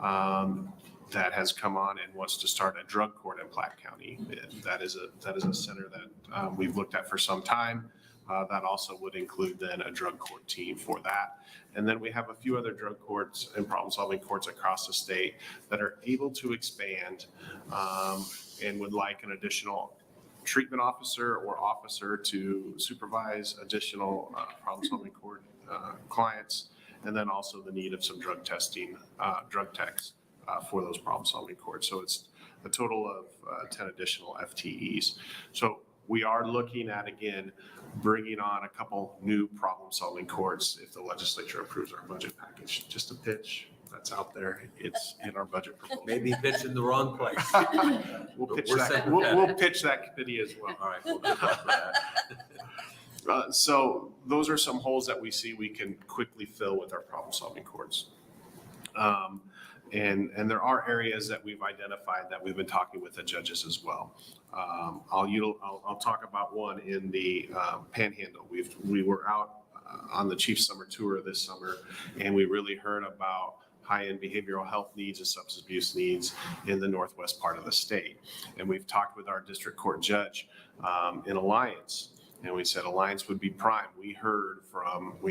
that has come on and wants to start a drug court in Platte County. That is a center that we've looked at for some time. That also would include then a drug court team for that. And then we have a few other drug courts and problem-solving courts across the state that are able to expand and would like an additional treatment officer or officer to supervise additional problem-solving court clients, and then also the need of some drug testing, drug techs for those problem-solving courts. So it's a total of 10 additional FTEs. So we are looking at, again, bringing on a couple new problem-solving courts if the legislature approves our budget package. Just a pitch that's out there. It's in our budget proposal. Maybe pitch in the wrong place. We'll pitch We're that. sympathetic. We'll pitch that committee as well. All right, well, good luck with that. So those are some holes that we see we can quickly fill with our problem-solving courts. And there are areas that we've identified that we've been talking with the judges as well. I'll talk about one in the Panhandle. We were out on the Chief's summer tour this summer, and we really heard about high-end behavioral health needs and substance abuse needs in the northwest part of the state. And we've talked with our district court judge in Alliance, and we said Alliance would be prime. We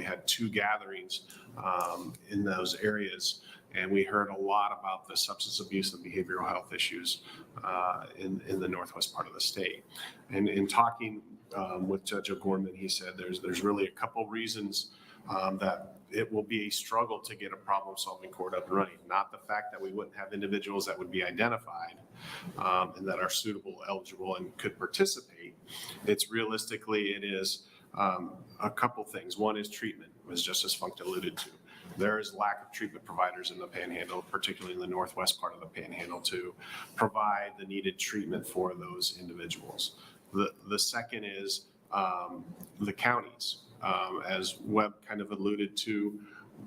had 2 gatherings in those areas, and we heard a lot about the substance abuse and behavioral health issues in the northwest part of the state. And in talking with Judge O'Gorman, he said there's really a couple reasons that it will be a struggle to get a problem-solving court up and running. Not the fact that we wouldn't have individuals that would be identified and that are suitable, eligible, and could participate. It's realistically, it is a couple things. One is treatment, as Justice Funk alluded to. There is lack of treatment providers in the Panhandle, particularly in the northwest part of the Panhandle, to provide the needed treatment for those individuals. The second is the counties. As Webb kind of alluded to,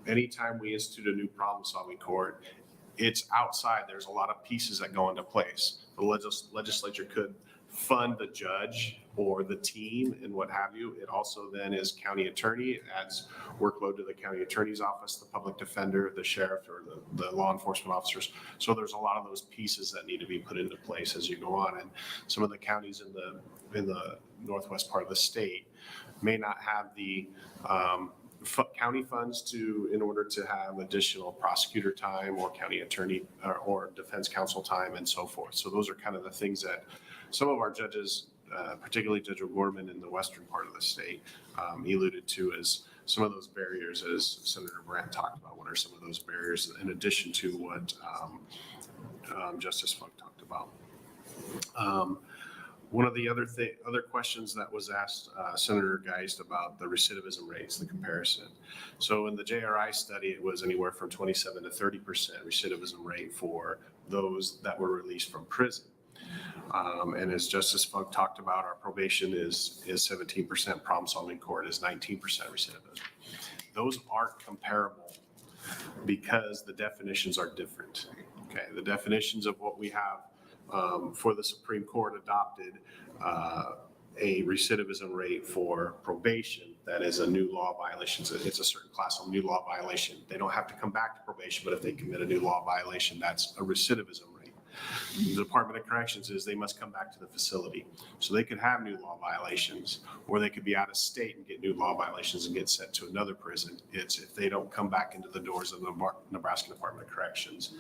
anytime we institute a new problem-solving court, it's outside. There's a lot of pieces that go into place. The legislature could fund the judge or the team and what have you. It also then is county attorney. It adds workload to the county attorney's office, the public defender, the sheriff, or the law enforcement officers. So there's a lot of those pieces that need to be put into place as you go on. And some of the counties in the northwest part of the state may not have the county funds in order to have additional prosecutor time or county attorney or defense counsel time and so forth. So those are kind of the things that some of our judges, particularly Judge O'Gorman in the western part of the state, alluded to as some of those barriers, as Senator Brandt talked about. What are some of those barriers in addition to what Justice Funk talked about? One of the other questions that was asked Senator Geist about the recidivism rates, the comparison. So in the JRI study, it was anywhere from 27 to 30% recidivism rate for those that were released from prison. And as Justice Funk talked about, our probation is 17%, problem-solving court is 19% recidivism. Those aren't comparable because the definitions are different. Okay, the definitions of what we have for the Supreme Court adopted a recidivism rate for probation that is a new law violation. It's a certain class of new law violation. They don't have to come back to probation, but if they commit a new law violation, that's a recidivism rate. The Department of Corrections is they must come back to the facility. So they could have new law violations, or they could be out of state and get new law violations and get sent to another prison. It's if they don't come back into the doors of the Nebraska Department of Corrections,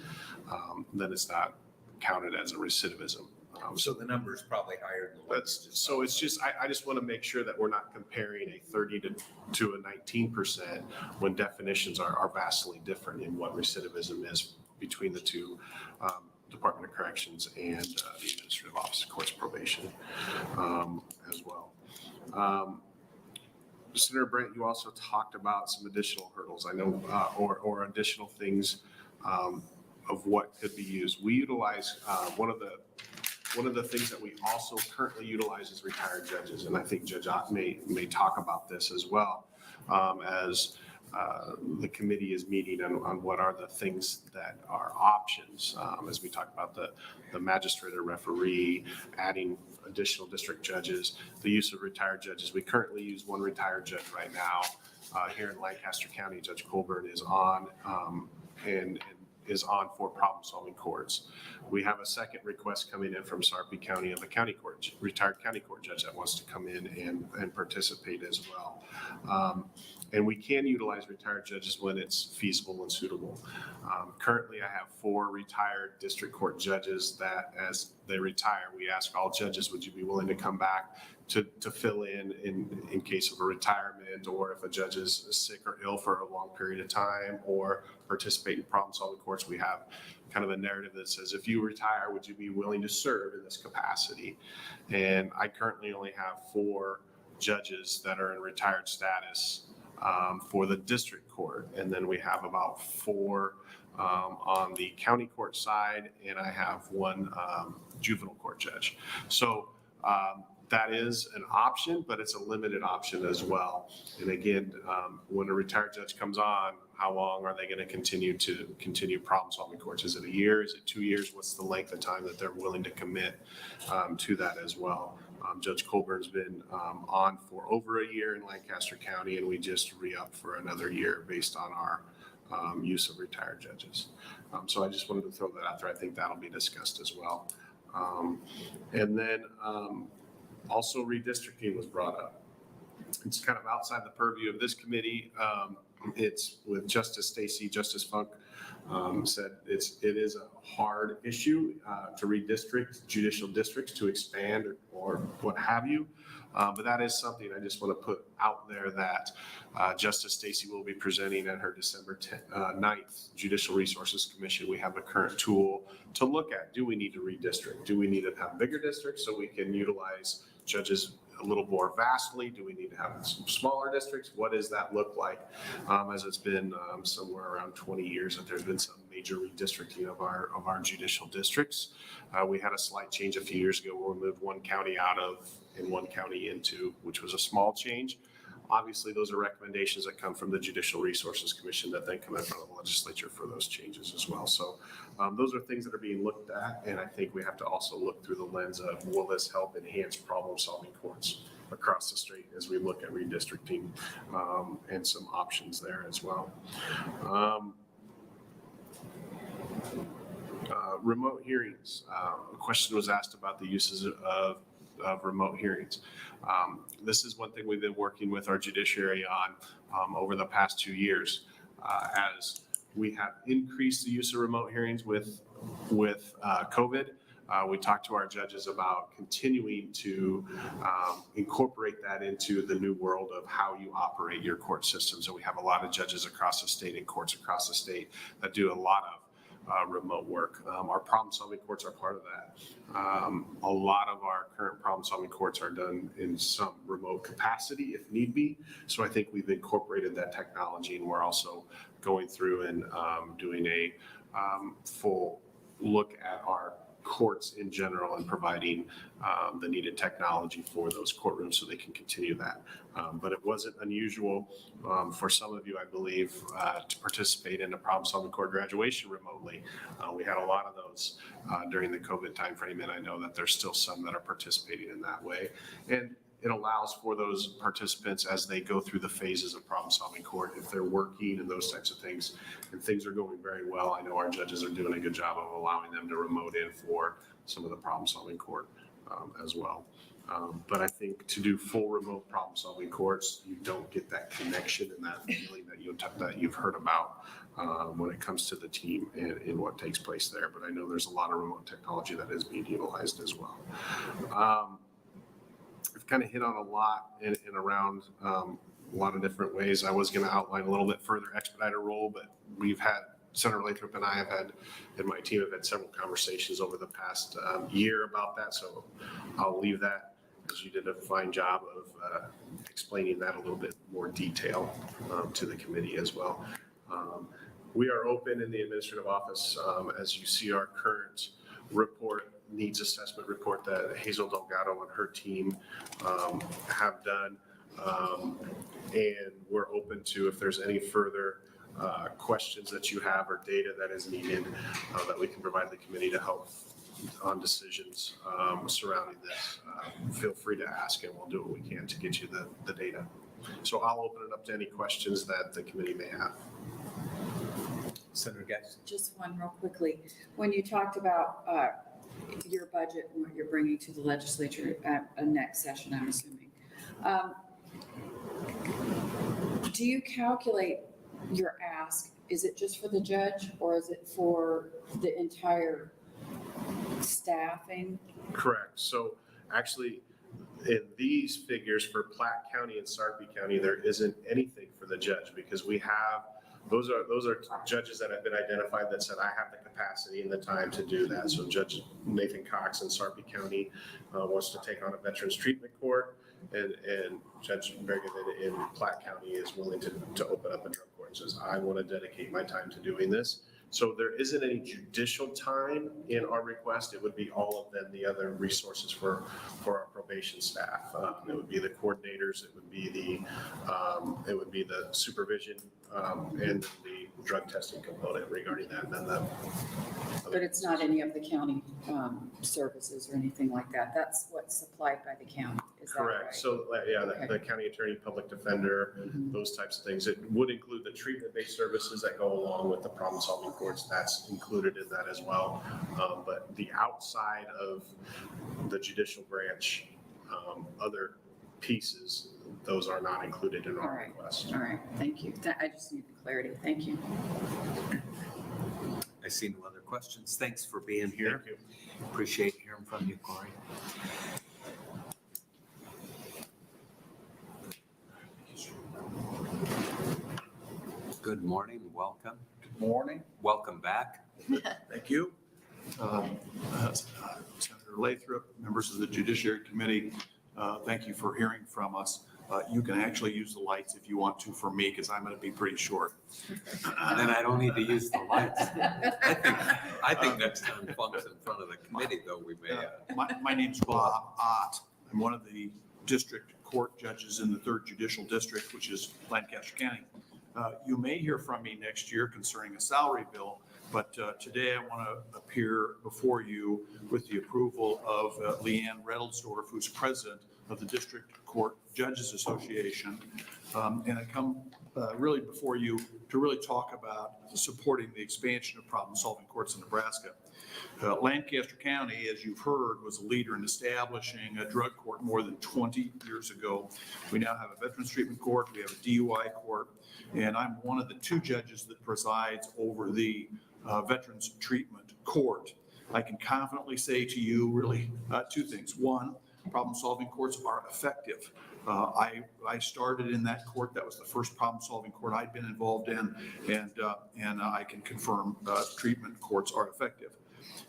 then it's not counted as a recidivism. So the number is probably higher than what it's just. So it's just, I just want to make sure that we're not comparing a 30 to a 19% when definitions are vastly different in what recidivism is between the two Department of Corrections and the Administrative Office of Courts Probation as well. Senator Brandt, you also talked about some additional hurdles, I know, or additional things of what could be used. We utilize one of the things that we also currently utilize is retired judges, and I think Judge Ott may talk about this as well as the committee is meeting on what are the things that are options as we talk about the magistrate or referee, adding additional district judges, the use of retired judges. We currently use one retired judge right now here in Lancaster County. Judge Colburn is on and is on for problem-solving courts. We have a second request coming in from Sarpy County of a county court, retired county court judge that wants to come in and participate as well. And we can utilize retired judges when it's feasible and suitable. Currently, I have 4 retired district court judges that as they retire, we ask all judges, would you be willing to come back to fill in case of a retirement, or if a judge is sick or ill for a long period of time, or participate in problem-solving courts. We have kind of a narrative that says, if you retire, would you be willing to serve in this capacity? And I currently only have 4 judges that are in retired status for the district court. And then we have about 4 on the county court side, and I have 1 juvenile court judge. So that is an option, but it's a limited option as well. And again, when a retired judge comes on, how long are they going to continue problem solving courts? Is it a year? Is it 2 years? What's the length of time that they're willing to commit to that as well? Judge Colburn's been on for over a year in Lancaster County, and we just re-upped for another year based on our use of retired judges. So I just wanted to throw that out there. I think that'll be discussed as well. And then also redistricting was brought up. It's kind of outside the purview of this committee. It's with Justice Stacy. Justice Funk said it is a hard issue to redistrict judicial districts to expand or what have you. But that is something I just want to put out there that Justice Stacy will be presenting at her December 9th Judicial Resources Commission. We have a current tool to look at. Do we need to redistrict? Do we need to have bigger districts so we can utilize judges a little more vastly? Do we need to have some smaller districts? What does that look like? As it's been somewhere around 20 years that there's been some major redistricting of our judicial districts. We had a slight change a few years ago where we moved 1 county out of and 1 county into, which was a small change. Obviously, those are recommendations that come from the Judicial Resources Commission that then come in front of the legislature for those changes as well. So those are things that are being looked at, and I think we have to also look through the lens of, will this help enhance problem-solving courts across the state as we look at redistricting and some options there as well. Remote hearings. A question was asked about the uses of remote hearings. This is one thing we've been working with our judiciary on over the past 2 years. As we have increased the use of remote hearings with COVID, we talked to our judges about continuing to incorporate that into the new world of how you operate your court system. So we have a lot of judges across the state and courts across the state that do a lot of remote work. Our problem-solving courts are part of that. A lot of our current problem-solving courts are done in some remote capacity if need be. So I think we've incorporated that technology, and we're also going through and doing a full look at our courts in general and providing the needed technology for those courtrooms so they can continue that. But it wasn't unusual for some of you, I believe, to participate in a problem-solving court graduation remotely. We had a lot of those during the COVID timeframe, and I know that there's still some that are participating in that way. And it allows for those participants as they go through the phases of problem-solving court, if they're working and those types of things, and things are going very well. I know our judges are doing a good job of allowing them to remote in for some of the problem-solving court as well. But I think to do full remote problem-solving courts, you don't get that connection and that feeling that you've heard about when it comes to the team and what takes place there. But I know there's a lot of remote technology that is being utilized as well. We've kind of hit on a lot in around a lot of different ways. I was going to outline a little bit further expediter role, but we've had, Senator Lathrop and I have had, and my team have had several conversations over the past year about that. So I'll leave that, because you did a fine job of explaining that a little bit more detail to the committee as well. We are open in the administrative office. As you see, our current report, needs assessment report that Hazel Delgado and her team have done. And we're open to, if there's any further questions that you have or data that is needed that we can provide the committee to help on decisions surrounding this. Feel free to ask, and we'll do what we can to get you the data. So I'll open it up to any questions that the committee may have. Senator Geis. Just one real quickly. When you talked about your budget and what you're bringing to the legislature at a next session, I'm assuming, do you calculate your ask? Is it just for the judge, or is it for the entire staffing? Correct. So actually, in these figures for Platte County and Sarpy County, there isn't anything for the judge because we have, those are judges that have been identified that said, I have the capacity and the time to do that. So Judge Nathan Cox in Sarpy County wants to take on a veterans treatment court, and Judge Bergen in Platte County is willing to open up a drug court and says, I want to dedicate my time to doing this. So there isn't any judicial time in our request. It would be all of then the other resources for our probation staff. It would be the coordinators, it would be the supervision, and the drug testing component regarding that. And then But it's not any of the county services or anything like that. That's what's supplied by the county. Is that right? correct. So yeah, Okay. the county attorney, public defender, those types of things. It would include the treatment-based services that go along with the problem-solving courts. That's included in that as well. But the outside of the judicial branch, other pieces, those are not included in All our right. request. All right, thank you. I just need clarity. Thank you. I see no other questions. Thanks for being here. Thank you. Appreciate hearing from you, Corey. Good morning, welcome. Good morning. Welcome back. Thank you. Senator Lathrop, members of the Judiciary Committee, thank you for hearing from us. You can actually use the lights if you want to for me, because I'm going to be pretty short. Then I don't need to use the lights. I think next time Funk's in front of the committee, though, we may. My name's Bob Ott. I'm one of the district court judges in the 3rd Judicial District, which is Lancaster County. You may hear from me next year concerning a salary bill, but today I want to appear before you with the approval of Leanne Reddelsdorf, who's president of the District Court Judges Association. And I come really before you to really talk about supporting the expansion of problem-solving courts in Nebraska. Lancaster County, as you've heard, was a leader in establishing a drug court more than 20 years ago. We now have a veterans treatment court, we have a DUI court, and I'm one of the 2 judges that presides over the veterans treatment court. I can confidently say to you really 2 things. One, problem-solving courts are effective. I started in that court. That was the first problem-solving court I'd been involved in, and I can confirm treatment courts are effective.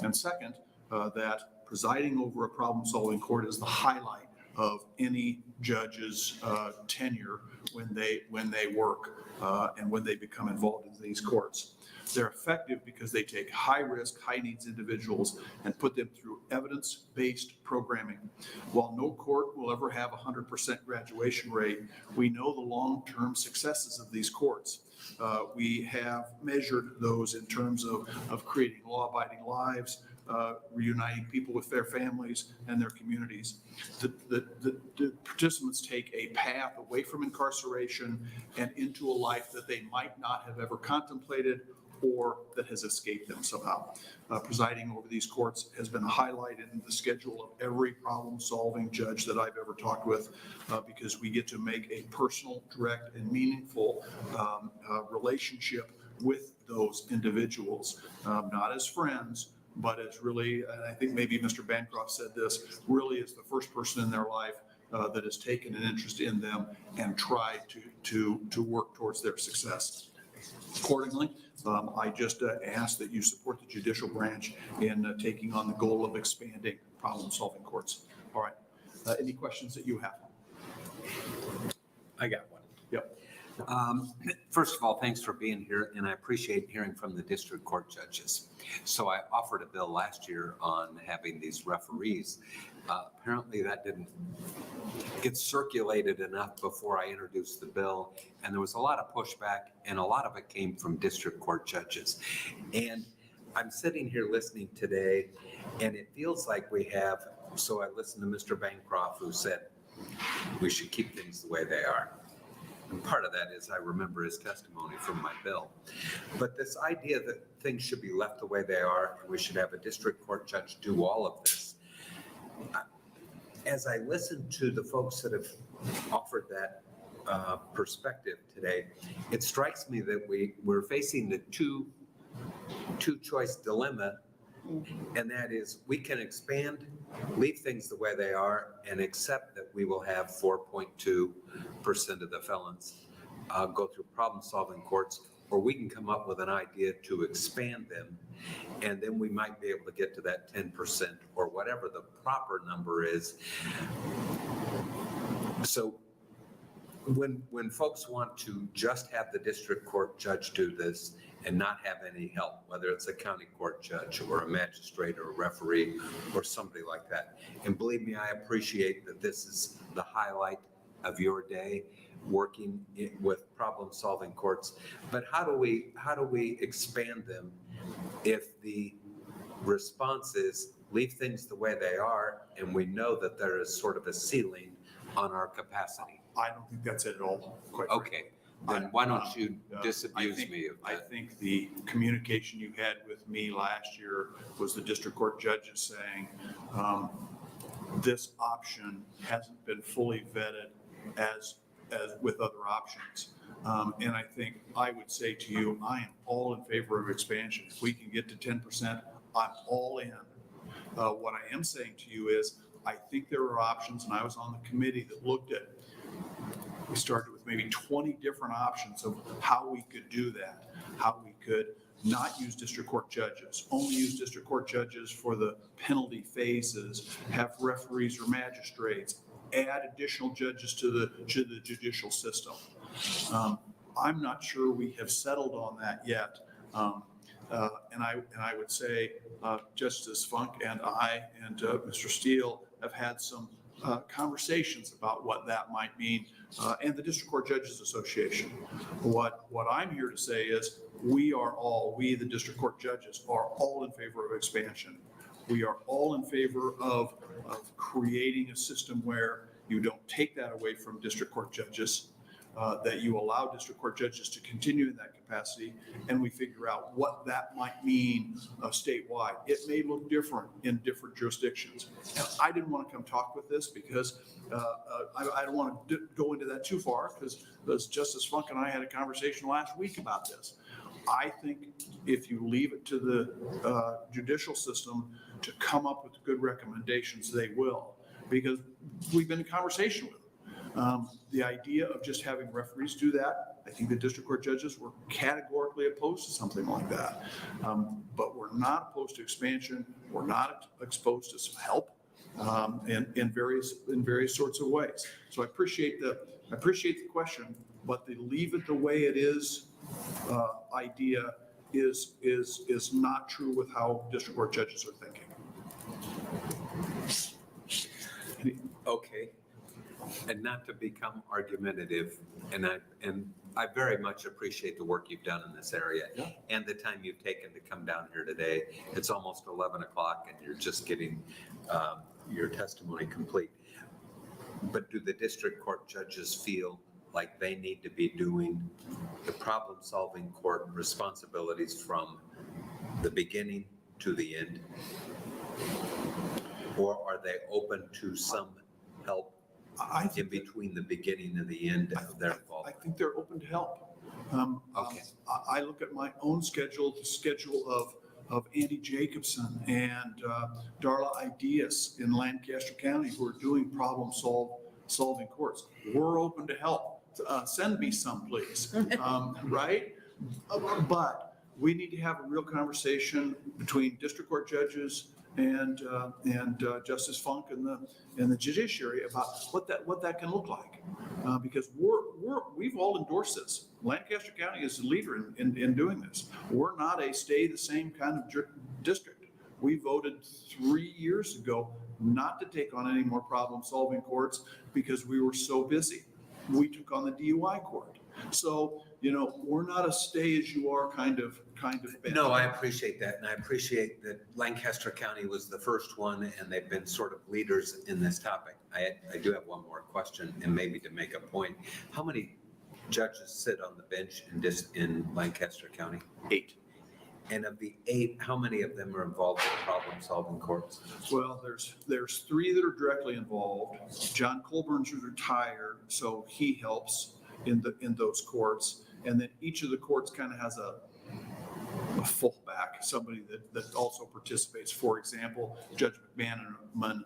And second, that presiding over a problem-solving court is the highlight of any judge's tenure when they work and when they become involved in these courts. They're effective because they take high-risk, high-needs individuals and put them through evidence-based programming. While no court will ever have a 100% graduation rate, we know the long-term successes of these courts. We have measured those in terms of creating law-abiding lives, reuniting people with their families and their communities. The participants take a path away from incarceration and into a life that they might not have ever contemplated or that has escaped them somehow. Presiding over these courts has been highlighted in the schedule of every problem-solving judge that I've ever talked with because we get to make a personal, direct, and meaningful relationship with those individuals, not as friends, but as really, and I think maybe Mr. Bancroft said this, really is the first person in their life that has taken an interest in them and tried to work towards their success. Accordingly, I just ask that you support the judicial branch in taking on the goal of expanding problem-solving courts. All right. Any questions that you have? I got one. Yep. First of all, thanks for being here, and I appreciate hearing from the district court judges. So I offered a bill last year on having these referees. Apparently that didn't get circulated enough before I introduced the bill, and there was a lot of pushback, and a lot of it came from district court judges. And I'm sitting here listening today, and it feels like we have, so I listened to Mr. Bancroft, who said we should keep things the way they are. And part of that is I remember his testimony from my bill. But this idea that things should be left the way they are, and we should have a district court judge do all of this, as I listen to the folks that have offered that perspective today, it strikes me that we're facing the two-choice dilemma, and that is we can expand leave things the way they are and accept that we will have 4.2% of the felons go through problem-solving courts, or we can come up with an idea to expand them, and then we might be able to get to that 10% or whatever the proper number is. So when folks want to just have the district court judge do this and not have any help, whether it's a county court judge or a magistrate or a referee or somebody like that. And believe me, I appreciate that this is the highlight of your day, working with problem-solving courts. But how do we expand them if the response is leave things the way they are, and we know that there is sort of a ceiling on our capacity? I don't think that's it at all, quite frankly. Okay, then why don't you I disabuse think- me of I that? think the communication you had with me last year was the district court judges saying, this option hasn't been fully vetted as with other options. And I think I would say to you, I am all in favor of expansion. If we can get to 10%, I'm all in. What I am saying to you is, I think there are options, and I was on the committee that looked at, we started with maybe 20 different options of how we could do that, how we could not use district court judges, only use district court judges for the penalty phases, have referees or magistrates, add additional judges to the judicial system. I'm not sure we have settled on that yet. And I would say Justice Funk and I and Mr. Steele have had some conversations about what that might mean, and the District Court Judges Association. What I'm here to say is we, the District Court Judges, are all in favor of expansion. We are all in favor of creating a system where you don't take that away from district court judges, that you allow district court judges to continue in that capacity, and we figure out what that might mean statewide. It may look different in different jurisdictions. And I didn't want to come talk with this because I don't want to go into that too far, because Justice Funk and I had a conversation last week about this. I think if you leave it to the judicial system to come up with good recommendations, they will, because we've been in conversation with them. The idea of just having referees do that, I think the district court judges were categorically opposed to something like that. But we're not opposed to expansion. We're not opposed to some help in various sorts of ways. So I appreciate the question, but the leave it the way it is idea is not true with how district court judges are thinking. Okay, and not to become argumentative, and I very much appreciate the work you've done in this area and the time you've taken to come down here today. It's almost 11 o'clock and you're just getting your testimony complete. But do the district court judges feel like they need to be doing the problem-solving court responsibilities from the beginning to the end? Or are they open to some help in between the beginning and the end of their I involvement? think they're open to help. Okay. I look at my own schedule, the schedule of Andy Jacobson and Darla Ideas in Lancaster County who are doing problem-solving courts. We're open to help. Send me some, please. Right? But we need to have a real conversation between district court judges and Justice Funk and the Judiciary about what that can look like, because we've all endorsed this. Lancaster County is the leader in doing this. We're not a stay the same kind of district. We voted 3 years ago not to take on any more problem-solving courts because we were so busy. We took on the DUI court. So, we're not a stay as you are kind of bent. No, I appreciate that. And I appreciate that Lancaster County was the first one and they've been sort of leaders in this topic. I do have one more question, and maybe to make a point. How many judges sit on the bench in Lancaster County? 8. And of the 8, how many of them are involved in problem-solving courts? Well, there's 3 that are directly involved. John Colburn's retired, so he helps in those courts. And then each of the courts kind of has fallback, somebody that also participates. For example, Judge McManaman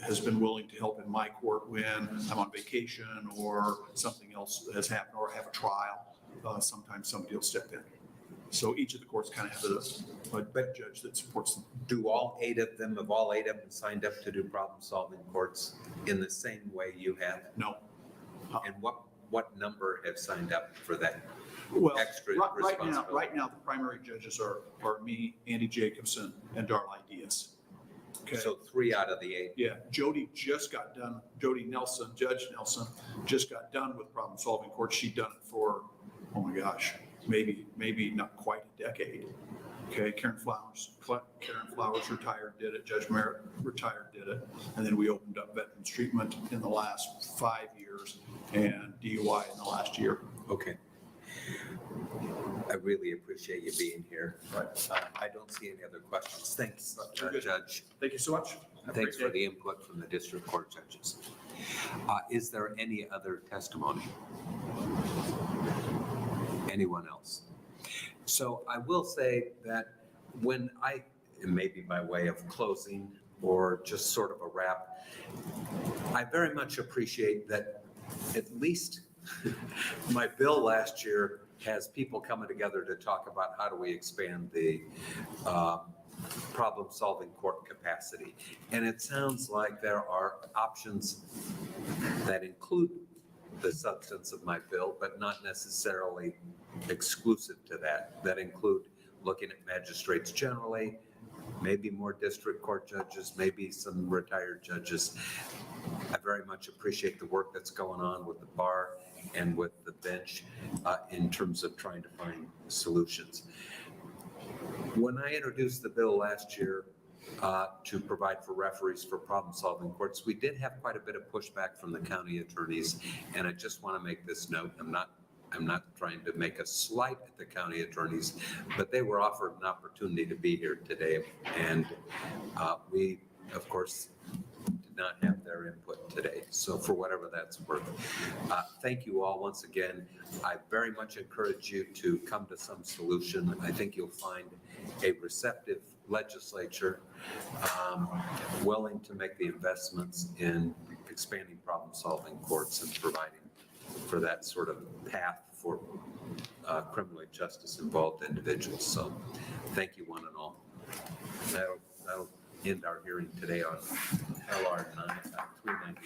has been willing to help in my court when I'm on vacation or something else has happened or I have a trial. Sometimes somebody will step in. So each of the courts kind of have a judge that supports them. Do all 8 of them signed up to do problem-solving courts in the same way you have? No. And what number have signed up for that Well, extra responsibility? right now, the primary judges are me, Andy Jacobson, and Darla Diaz. Okay. So 3 out of the 8. Yeah, Jody Nelson, Judge Nelson, just got done with problem solving court. She'd done it for, oh my gosh, maybe not quite a decade. Okay, Karen Flowers retired, did it. Judge Merritt retired, did it. And then we opened up veterans treatment in the last 5 years and DUI in the last year. Okay. I really appreciate you being here. Right. I don't see any other questions. Thanks, Very good. Judge. Thank you so much. Have a Thanks great for day. the input from the district court judges. Is there any other testimony? Anyone else? So I will say that when maybe by way of closing or just sort of a wrap, I very much appreciate that at least my bill last year has people coming together to talk about how do we expand the problem-solving court capacity. And it sounds like there are options that include the substance of my bill, but not necessarily exclusive to that include looking at magistrates generally, maybe more district court judges, maybe some retired judges. I very much appreciate the work that's going on with the bar and with the bench in terms of trying to find solutions. When I introduced the bill last year to provide for referees for problem-solving courts, we did have quite a bit of pushback from the county attorneys, and I just want to make this note. I'm not trying to make a slight at the county attorneys, but they were offered an opportunity to be here today, and we, of course, did not have their input today. So for whatever that's worth, thank you all once again. I very much encourage you to come to some solution. I think you'll find a receptive legislature willing to make the investments in expanding problem-solving courts and providing for that sort of path for criminally justice-involved individuals. So thank you one and all. That'll end our hearing today on LR 399.